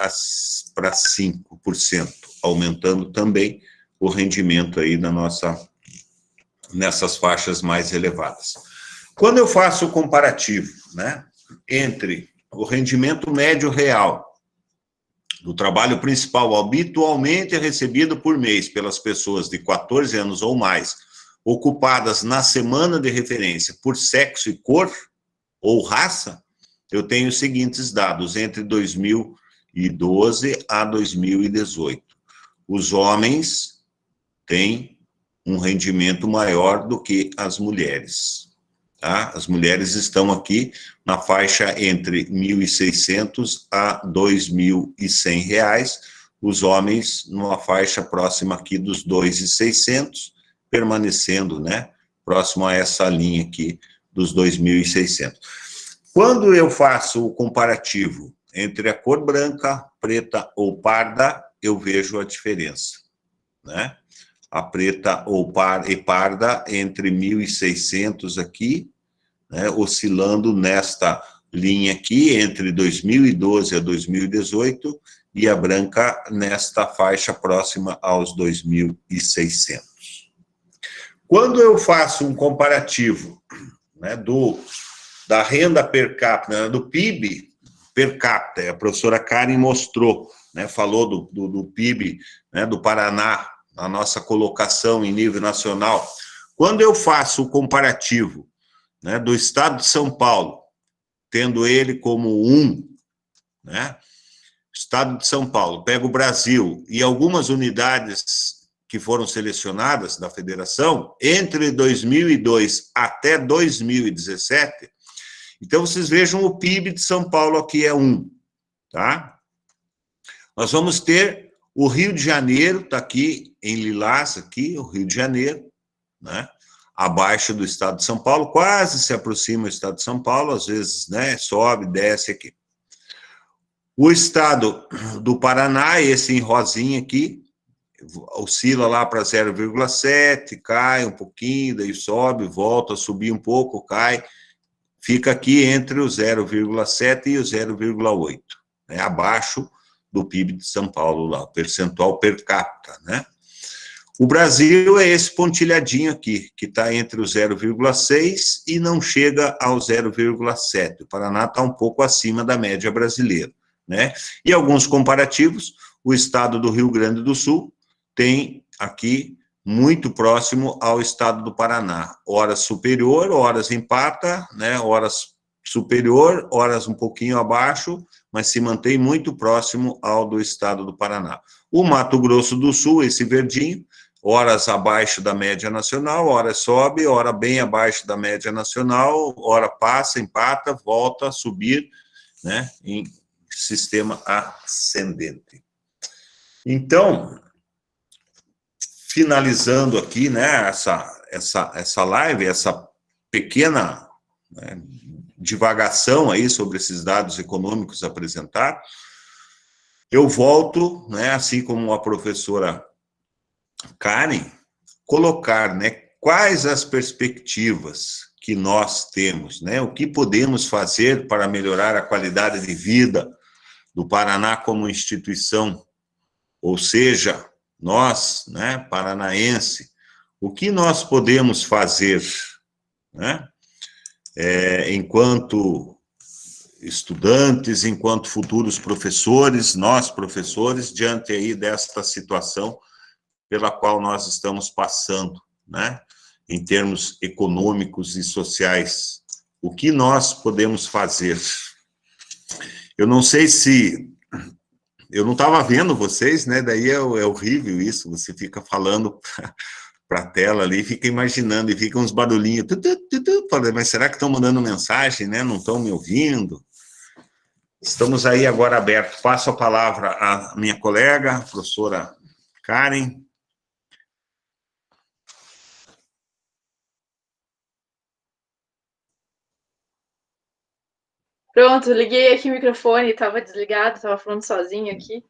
para 5%, aumentando também o rendimento aí nessas faixas mais elevadas. Quando eu faço o comparativo, né, entre o rendimento médio real do trabalho principal habitualmente recebido por mês pelas pessoas de 14 anos ou mais, ocupadas na semana de referência por sexo e cor ou raça, eu tenho os seguintes dados, entre 2012 a 2018. Os homens têm um rendimento maior do que as mulheres. Tá? As mulheres estão aqui na faixa entre R$ 1.600 a R$ 2.100, os homens numa faixa próxima aqui dos R$ 2.600, permanecendo, né, próximo a essa linha aqui dos R$ 2.600. Quando eu faço o comparativo entre a cor branca, preta ou parda, eu vejo a diferença, né? A preta ou parda entre 1.600 aqui, né, oscilando nesta linha aqui, entre 2012 a 2018, e a branca nesta faixa próxima aos 2.600. Quando eu faço um comparativo, né, da renda per capita, do PIB per capita, a professora Karen mostrou, né, falou do PIB, né, do Paraná, a nossa colocação em nível nacional. Quando eu faço o comparativo, né, do estado de São Paulo, tendo ele como 1, né, estado de São Paulo, pega o Brasil e algumas unidades que foram selecionadas da federação, entre 2002 até 2017, então vocês vejam o PIB de São Paulo aqui é 1, tá? Nós vamos ter o Rio de Janeiro, está aqui em lilás, aqui, o Rio de Janeiro, né? Abaixo do estado de São Paulo, quase se aproxima do estado de São Paulo, às vezes, né, sobe, desce aqui. O estado do Paraná, esse em rosinha aqui, oscila lá para 0,7, cai um pouquinho, daí sobe, volta a subir um pouco, cai, fica aqui entre o 0,7 e o 0,8, né, abaixo do PIB de São Paulo, lá, o percentual per capita, né? O Brasil é esse pontilhadinho aqui, que está entre o 0,6 e não chega ao 0,7. O Paraná está um pouco acima da média brasileira, né? E alguns comparativos, o estado do Rio Grande do Sul tem aqui muito próximo ao estado do Paraná. Horas superior, horas empata, né? Horas superior, horas um pouquinho abaixo, mas se mantém muito próximo ao do estado do Paraná. O Mato Grosso do Sul, esse verdinho, horas abaixo da média nacional, hora sobe, hora bem abaixo da média nacional, hora passa, empata, volta a subir, né, em sistema ascendente. Então, finalizando aqui, né, essa live, essa pequena, né, divagação aí sobre esses dados econômicos apresentados, eu volto, né, assim como a professora Karen, colocar, né, quais as perspectivas que nós temos, né, o que podemos fazer para melhorar a qualidade de vida do Paraná como instituição, ou seja, nós, né, paranaense, o que nós podemos fazer, né, enquanto estudantes, enquanto futuros professores, nós professores, diante aí desta situação pela qual nós estamos passando, né, em termos econômicos e sociais. O que nós podemos fazer? Eu não sei se... Eu não estava vendo vocês, né, daí é horrível isso, você fica falando para a tela ali, fica imaginando, e fica uns barulhinhos, mas será que estão mandando mensagem, né, não estão me ouvindo? Estamos aí agora abertos. Passo a palavra à minha colega, a professora Karen. Pronto, liguei aqui o microfone, estava desligado, estava falando sozinho aqui.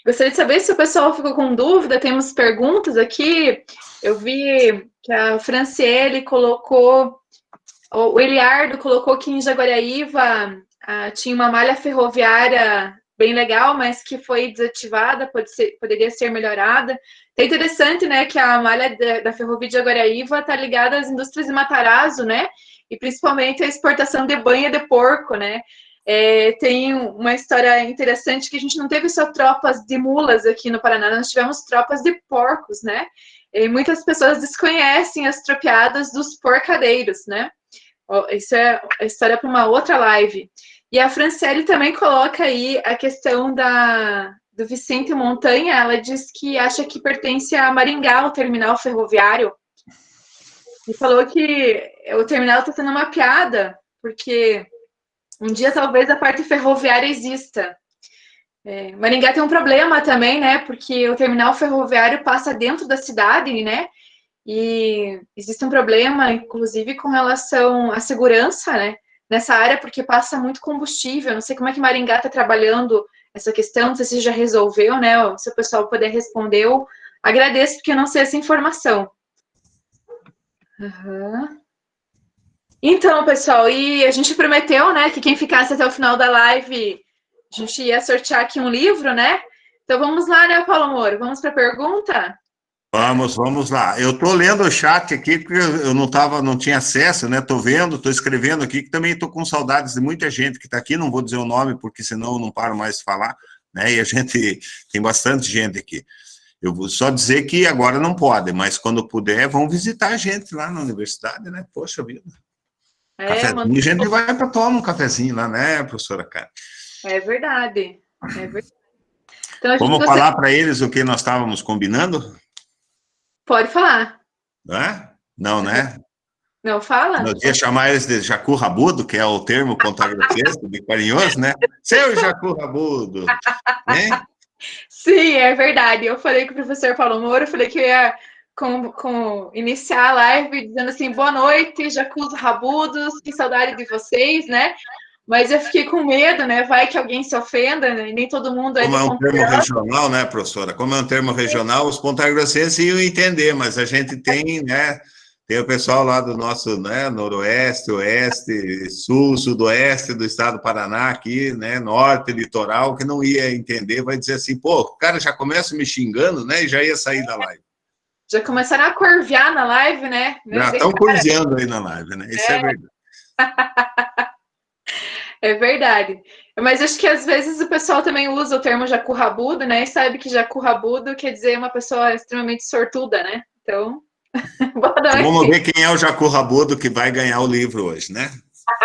Gostaria de saber se o pessoal ficou com dúvida, temos perguntas aqui. Eu vi que a Franciele colocou, o Eliardo colocou que em Jaguariaíva tinha uma malha ferroviária bem legal, mas que foi desativada, poderia ser melhorada. É interessante, né, que a malha da ferrovia de Jaguariaíva está ligada às indústrias de Matarazzo, né, e principalmente a exportação de banha de porco, né. Tem uma história interessante que a gente não teve só tropas de mulas aqui no Paraná, nós tivemos tropas de porcos, né, e muitas pessoas desconhecem as tropeadas dos porcadeiros, né. Isso é a história para uma outra live. E a Franciele também coloca aí a questão do Vicente Montanha, ela diz que acha que pertence a Maringá, o terminal ferroviário, e falou que o terminal está sendo uma piada, porque um dia talvez a parte ferroviária exista. Maringá tem um problema também, né, porque o terminal ferroviário passa dentro da cidade, né, e existe um problema, inclusive, com relação à segurança, né, nessa área, porque passa muito combustível. Não sei como é que Maringá está trabalhando essa questão, não sei se já resolveu, né, se o pessoal puder responder, eu agradeço, porque eu não sei essa informação. Então, pessoal, e a gente prometeu, né, que quem ficasse até o final da live, a gente ia sortear aqui um livro, né? Então, vamos lá, né, Paulo Moro? Vamos para a pergunta? Vamos lá. Eu estou lendo o chat aqui, porque eu não tinha acesso, né? Estou vendo, estou escrevendo aqui, que também estou com saudades de muita gente que está aqui, não vou dizer o nome, porque senão eu não paro mais de falar, né? E a gente tem bastante gente aqui. Eu vou só dizer que agora não pode, mas quando puder, vão visitar a gente lá na universidade, né? Poxa vida. Cafezinho, a gente vai para tomar um cafezinho lá, né, professora Karen? É verdade. É verdade. Então, vamos falar para eles o que nós estávamos combinando? Pode falar. Não é? Não, né? Não, fala? Nós ia chamar eles de Jacu Rabudo, que é o termo pontagrofense, de carinhoso, né? Seu Jacu Rabudo, né? Sim, é verdade. Eu falei com o professor Paulo Moura, eu falei que eu ia iniciar a live dizendo assim, boa noite, Jacus Rabudos, que saudade de vocês, né? Mas eu fiquei com medo, né? Vai que alguém se ofenda, né? Nem todo mundo é Como de é um termo regional, né, professora? Como é um termo regional, os pontagrossenses iam entender, mas a gente tem, né? Tem o pessoal lá do nosso, né, noroeste, oeste, sul, sudoeste do estado do Paraná, aqui, né, norte, litoral, que não ia entender, vai dizer assim, pô, o cara já começa me xingando, né, e já ia sair da live. Já começaram a corvear na live, né? Já estão corveando aí na live, né? Isso é verdade. É verdade. Mas acho que às vezes o pessoal também usa o termo jacu rabudo, né? E sabe que jacu rabudo quer dizer uma pessoa extremamente sortuda, né? Então, boa noite. Então, vamos ver quem é o Jacu Rabudo que vai ganhar o livro hoje, né?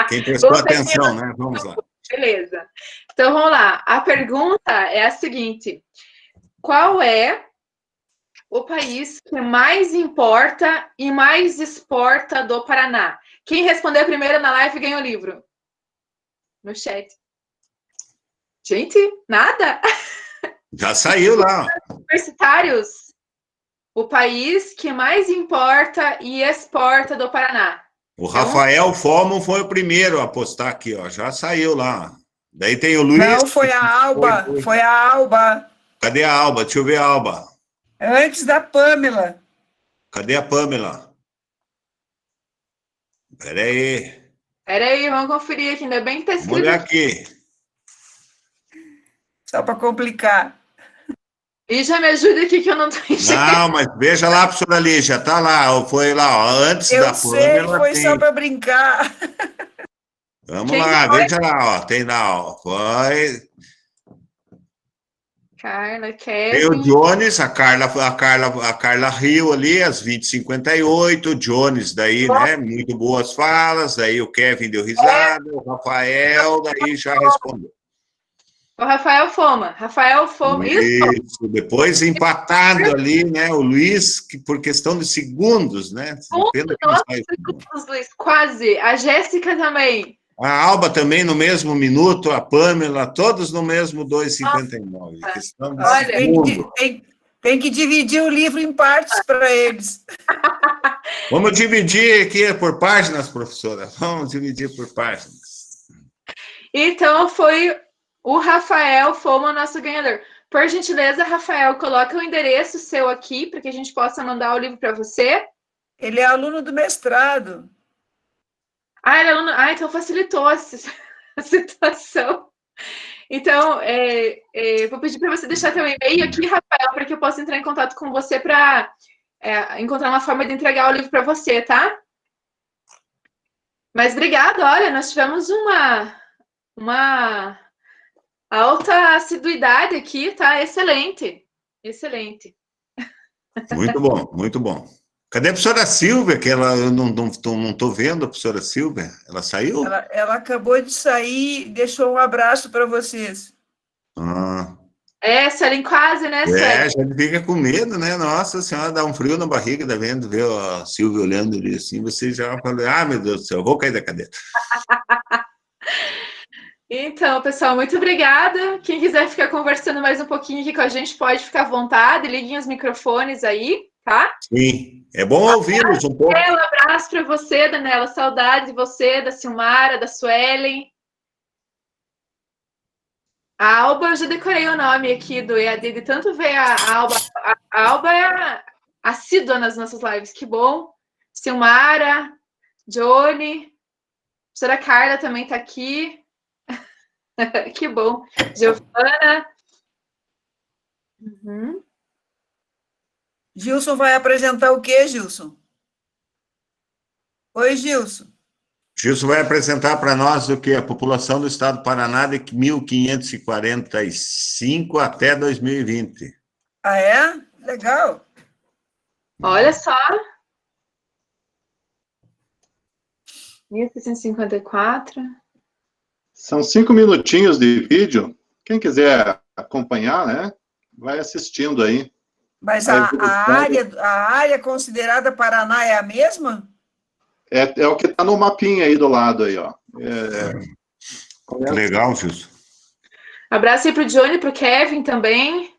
Quem prestou atenção, né? Vamos lá. Beleza. Então, vamos lá. A pergunta é a seguinte. Qual é o país que mais importa e mais exporta do Paraná? Quem responder primeiro na live ganha o livro. No chat. Gente, nada? Já saiu lá. Universitários, o país que mais importa e exporta do Paraná. O Rafael Fomo foi o primeiro a postar aqui, ó. Já saiu lá. Daí tem o Luiz. Não, foi a Alba. Foi a Alba. Cadê a Alba? Deixa eu ver a Alba. Antes da Pamela. Cadê a Pamela? Peraí. Peraí, vamos conferir aqui. Ainda bem que tá escrito. Vamos olhar aqui. Só para complicar. E já me ajuda aqui que eu não tô enxergando. Não, mas veja lá, professora Lígia, tá lá, foi lá, ó, antes da Pamela. Eu sei, foi só para brincar. Vamos lá, veja lá, ó, tem lá, ó, foi... Carla, Kevin... Tem o Jones, a Carla Rio ali, às 20h58, o Jones daí, né, muito boas falas, aí o Kevin deu risada, o Rafael, daí já respondeu. O Rafael Foma. Isso, depois empatado ali, né, o Luiz, que por questão de segundos, né? Segundos, Luiz, quase. A Jéssica também. A Alba também no mesmo minuto, a Pamela, todos no mesmo 2,59. Questão de segundo. Tem que dividir o livro em partes para eles. Vamos dividir aqui por páginas, professora. Vamos dividir por páginas. Então, foi o Rafael Foma, nosso ganhador. Por gentileza, Rafael, coloca o endereço seu aqui, para que a gente possa mandar o livro para você. Ele é aluno do mestrado. Ah, ele é aluno... então facilitou a situação. Então, vou pedir para você deixar seu e-mail aqui, Rafael, para que eu possa entrar em contato com você para encontrar uma forma de entregar o livro para você, tá? Mas obrigada, olha, nós tivemos uma alta assiduidade aqui, tá? Excelente, excelente. Muito bom, muito bom. Cadê a professora Silvia, que ela, eu não estou vendo a professora Silvia? Ela saiu? Ela acabou de sair e deixou um abraço para vocês. Suelen, quase, né, Suelen? A gente fica com medo, né? Nossa senhora, dá um frio na barriga, tá vendo? Ver a Silvia olhando ali assim, você já fala, meu Deus do céu, eu vou cair da cadeira. Então, pessoal, muito obrigada. Quem quiser ficar conversando mais um pouquinho aqui com a gente, pode ficar à vontade, liguem os microfones aí, tá? Sim, é bom ouvi-los um pouco. Um abraço para você, Daniela, saudade de você, da Silmara, da Suelen. A Alba, eu já decorei o nome aqui do EAD, de tanto ver a Alba. A Alba é assídua nas nossas lives, que bom. Silmara, Johnny, a professora Carla também está aqui. Que bom. Giovana. Gilson vai apresentar o quê, Gilson? Oi, Gilson. Gilson vai apresentar para nós o que a população do estado do Paraná de 1545 até 2020. Ah, é? Legal. Olha só. 1654. São 5 minutinhos de vídeo. Quem quiser acompanhar, né, vai assistindo aí. Mas a área considerada Paraná é a mesma? É o que está no mapinha aí do lado aí, ó. Legal, Gilson. Abraço aí para o Johnny, para o Kevin também,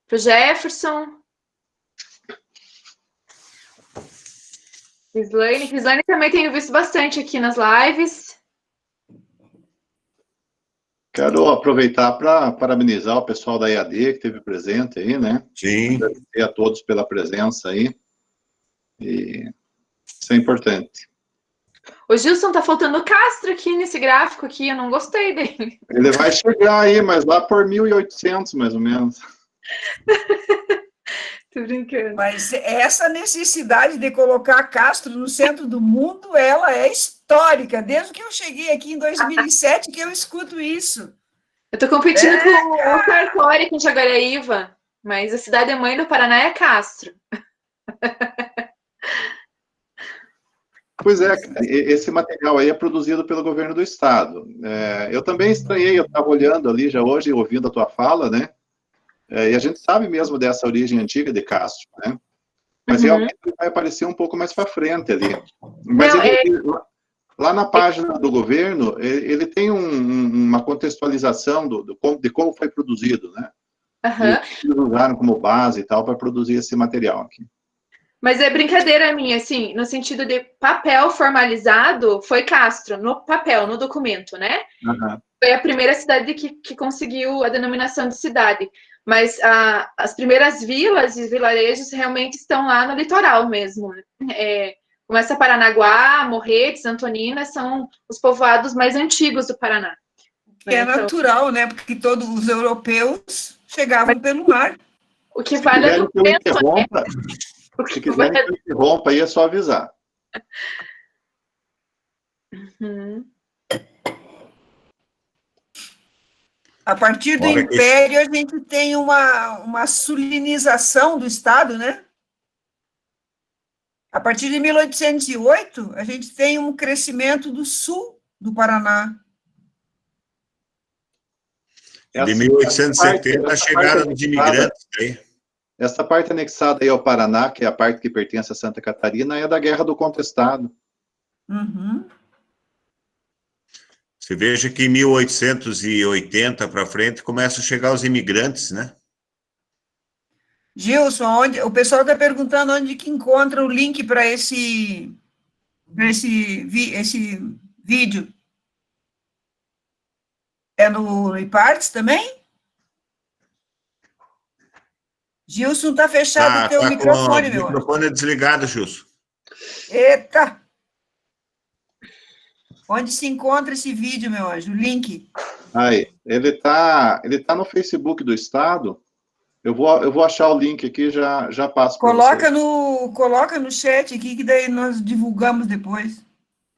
para o Jefferson. Crislane também tenho visto bastante aqui nas lives. Quero aproveitar para parabenizar o pessoal da EAD que esteve presente aí, né? Sim. Agradecer a todos pela presença aí. E isso é importante. O Gilson, tá faltando o Castro aqui nesse gráfico aqui, eu não gostei dele. Ele vai chegar aí, mas lá por 1800, mais ou menos. Tô brincando. Mas essa necessidade de colocar Castro no centro do mundo, ela é histórica. Desde que eu cheguei aqui em 2007 que eu escuto isso. Eu tô competindo com o Cartório, com Jaguaraíva, mas a cidade-mãe do Paraná é Castro. Pois é, esse material aí é produzido pelo governo do estado. Eu também estranhei, eu estava olhando ali já hoje, ouvindo a tua fala, né? E a gente sabe mesmo dessa origem antiga de Castro, né? Mas realmente vai aparecer um pouco mais para frente ali. Mas não, lá na página do governo, ele tem uma contextualização de como foi produzido, né? E eles usaram como base e tal para produzir esse material aqui. Mas é brincadeira minha, assim, no sentido de papel formalizado, foi Castro, no papel, no documento, né? Foi a primeira cidade que conseguiu a denominação de cidade. Mas as primeiras vilas e vilarejos realmente estão lá no litoral mesmo. Como essa Paranaguá, Morretes, Antonina, são os povoados mais antigos do Paraná. É natural, né? Porque todos os europeus chegavam pelo mar. O que vale é do tempo, né? Se quiser que eu interrompa, aí é só avisar. A partir do Império, a gente tem uma sulinização do Estado, né? A partir de 1808, a gente tem um crescimento do sul do Paraná. De 1870, a chegada dos imigrantes aí. Essa parte anexada aí ao Paraná, que é a parte que pertence a Santa Catarina, é da Guerra do Contestado. Você veja que em 1880 para frente começam a chegar os imigrantes, né? Gilson, o pessoal está perguntando onde que encontra o link para esse vídeo. É no IPARTS também? Gilson, está fechado o teu microfone, meu. O microfone é desligado, Gilson. Eita! Onde se encontra esse vídeo, meu anjo? O link? Aí, ele tá no Facebook do Estado. Eu vou achar o link aqui e já passo para você. Coloca no chat aqui, que daí nós divulgamos depois.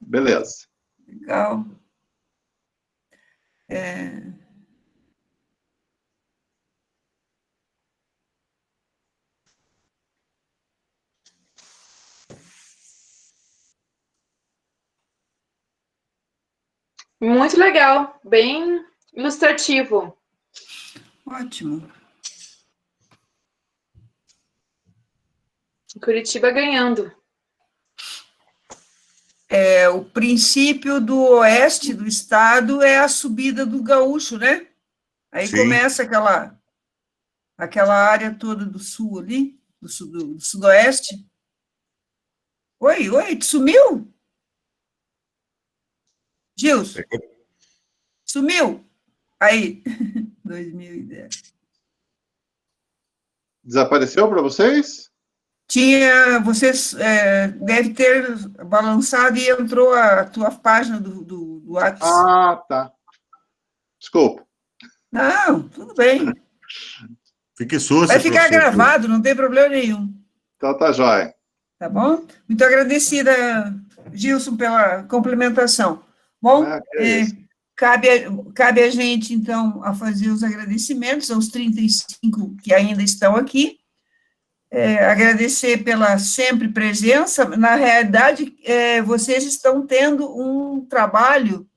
Beleza. Legal. Muito legal, bem ilustrativo. Ótimo. Curitiba ganhando. O princípio do oeste do estado é a subida do Gaúcho, né? Aí começa aquela área toda do sul ali, do sudoeste. Oi, tu sumiu? Gilson? Sumiu? Aí, 2010. Desapareceu para vocês? Vocês deve ter balançado e entrou a tua página do WhatsApp. Ah, tá. Desculpa. Não, tudo bem. Fique susto. Vai ficar gravado, não tem problema nenhum. Então tá jóia. Tá bom? Muito agradecida Gilson, pela complementação. Bom, cabe a gente, então, a fazer os agradecimentos aos 35 que ainda estão aqui, agradecer pela sempre presença. Na realidade, vocês estão tendo um trabalho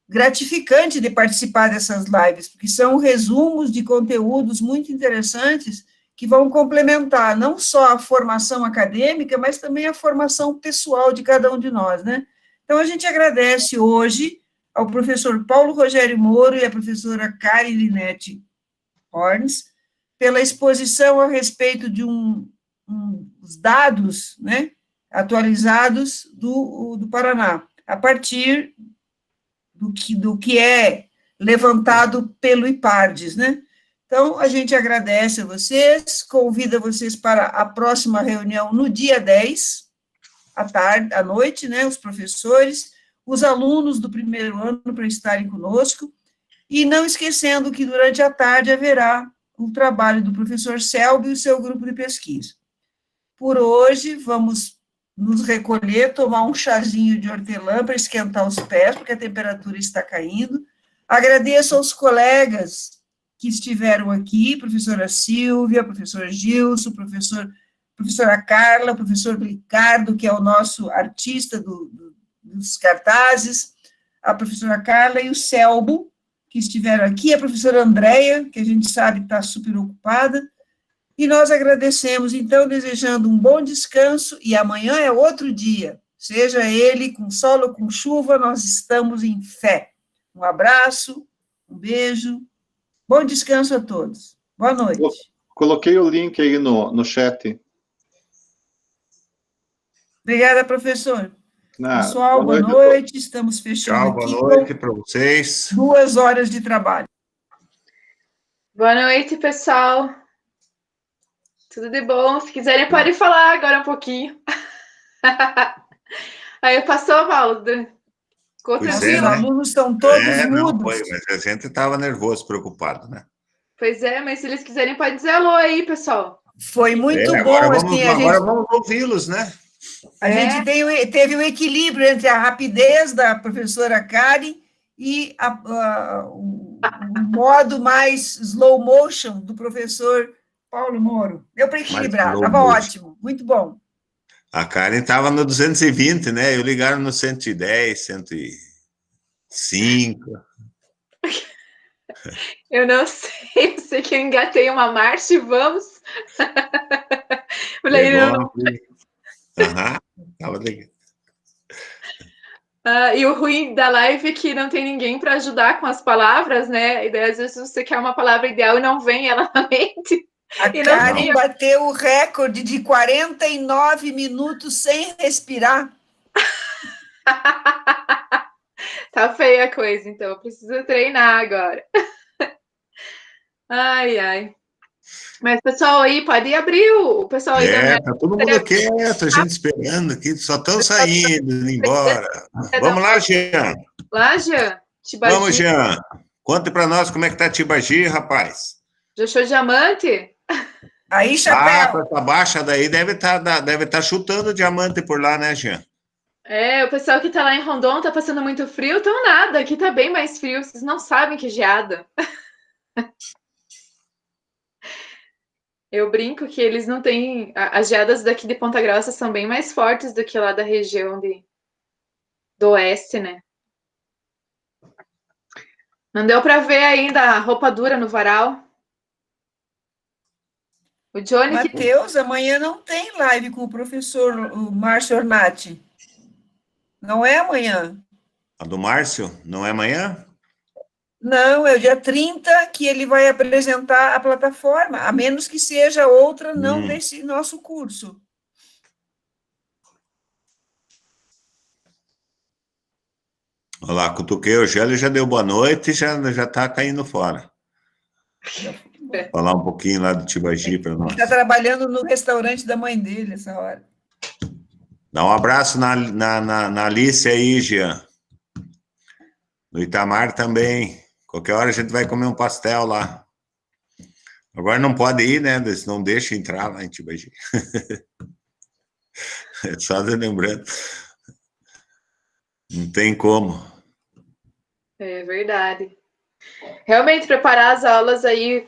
gratificante de participar dessas lives, porque são resumos de conteúdos muito interessantes que vão complementar não só a formação acadêmica, mas também a formação pessoal de cada um de nós, né? Então, a gente agradece hoje ao professor Paulo Rogério Moro e à professora Karen Linete Horns pela exposição a respeito de uns dados, né, atualizados do Paraná, a partir do que é levantado pelo IPARDES, né? Então, a gente agradece a vocês, convida vocês para a próxima reunião no dia 10, à noite, né, os professores, os alunos do primeiro ano para estarem conosco, e não esquecendo que durante a tarde haverá o trabalho do professor Selby e o seu grupo de pesquisa. Por hoje, vamos nos recolher, tomar um chazinho de hortelã para esquentar os pés, porque a temperatura está caindo. Agradeço aos colegas que estiveram aqui, professora Silvia, professor Gilson, professora Carla, professor Ricardo, que é o nosso artista dos cartazes, a professora Carla e o Selbo, que estiveram aqui, a professora Andréia, que a gente sabe está super ocupada, e nós agradecemos, então, desejando um bom descanso, e amanhã é outro dia, seja ele com sol ou com chuva, nós estamos em fé. Um abraço, um beijo, bom descanso a todos. Boa noite. Coloquei o link aí no chat. Obrigada, professor. Pessoal, boa noite. Estamos fechando aqui. Tchau, boa noite para vocês. 2 horas de trabalho. Boa noite, pessoal. Tudo de bom. Se quiserem, podem falar agora um pouquinho. Aí passou, Valdo. Ficou tranquilo. Os alunos estão todos mudos. Não foi, mas a gente estava nervoso, preocupado, né? Pois é, mas se eles quiserem, pode dizer alô aí, pessoal. Foi muito bom. Agora vamos ouvi-los, né? A gente teve um equilíbrio entre a rapidez da professora Karen e o modo mais slow motion do professor Paulo Moro. Deu para equilibrar, estava ótimo, muito bom. A Karen estava no 220, né? Eu ligaram no 110, 105. Eu não sei, eu sei que eu engatei uma marcha e vamos. Tava legal. E o ruim da live é que não tem ninguém para ajudar com as palavras, né? E daí, às vezes, você quer uma palavra ideal e não vem ela na mente. A Karen bateu o recorde de 49 minutos sem respirar. Tá feia a coisa, então. Eu preciso treinar agora. Ai, ai. Mas, pessoal, aí, pode abrir o pessoal aí. Tá todo mundo quieto, a gente esperando aqui, só estão saindo, indo embora. Vamos lá, Jean. Lá, Jean? Tibagi. Vamos, Jean. Conte para nós como é que tá Tibagi, rapaz. Já achou diamante? Aí, chapéu. Essa baixa daí deve tá chutando diamante por lá, né, Jean? O pessoal que tá lá em Rondon tá passando muito frio, então nada, aqui tá bem mais frio, vocês não sabem que geada. Eu brinco que eles não têm... As geadas daqui de Ponta Grossa são bem mais fortes do que lá da região do oeste, né? Não deu para ver ainda a roupa dura no varal. O Johnny... Matheus, amanhã não tem live com o professor Márcio Ornati. Não é amanhã. A do Márcio? Não é amanhã? Não, é o dia 30 que ele vai apresentar a plataforma, a menos que seja outra não desse nosso curso. Olha lá, cutuquei o gelo e já deu boa noite e já está caindo fora. Falar um pouquinho lá do Tibagi para nós. Está trabalhando no restaurante da mãe dele essa hora. Dá um abraço na Alice aí, Jean. No Itamar também. Qualquer hora a gente vai comer um pastel lá. Agora não pode ir, né? Não deixa entrar lá em Tibagi. É só lembrando. Não tem como. É verdade. Realmente, preparar as aulas aí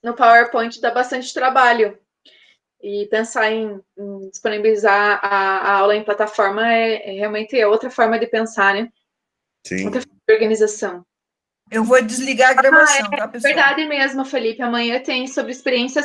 no PowerPoint dá bastante trabalho. E pensar em disponibilizar a aula em plataforma realmente é outra forma de pensar, né? Sim. Outra forma de organização. Eu vou desligar a gravação, tá, pessoal? Verdade mesmo, Felipe. Amanhã tem sobre experiências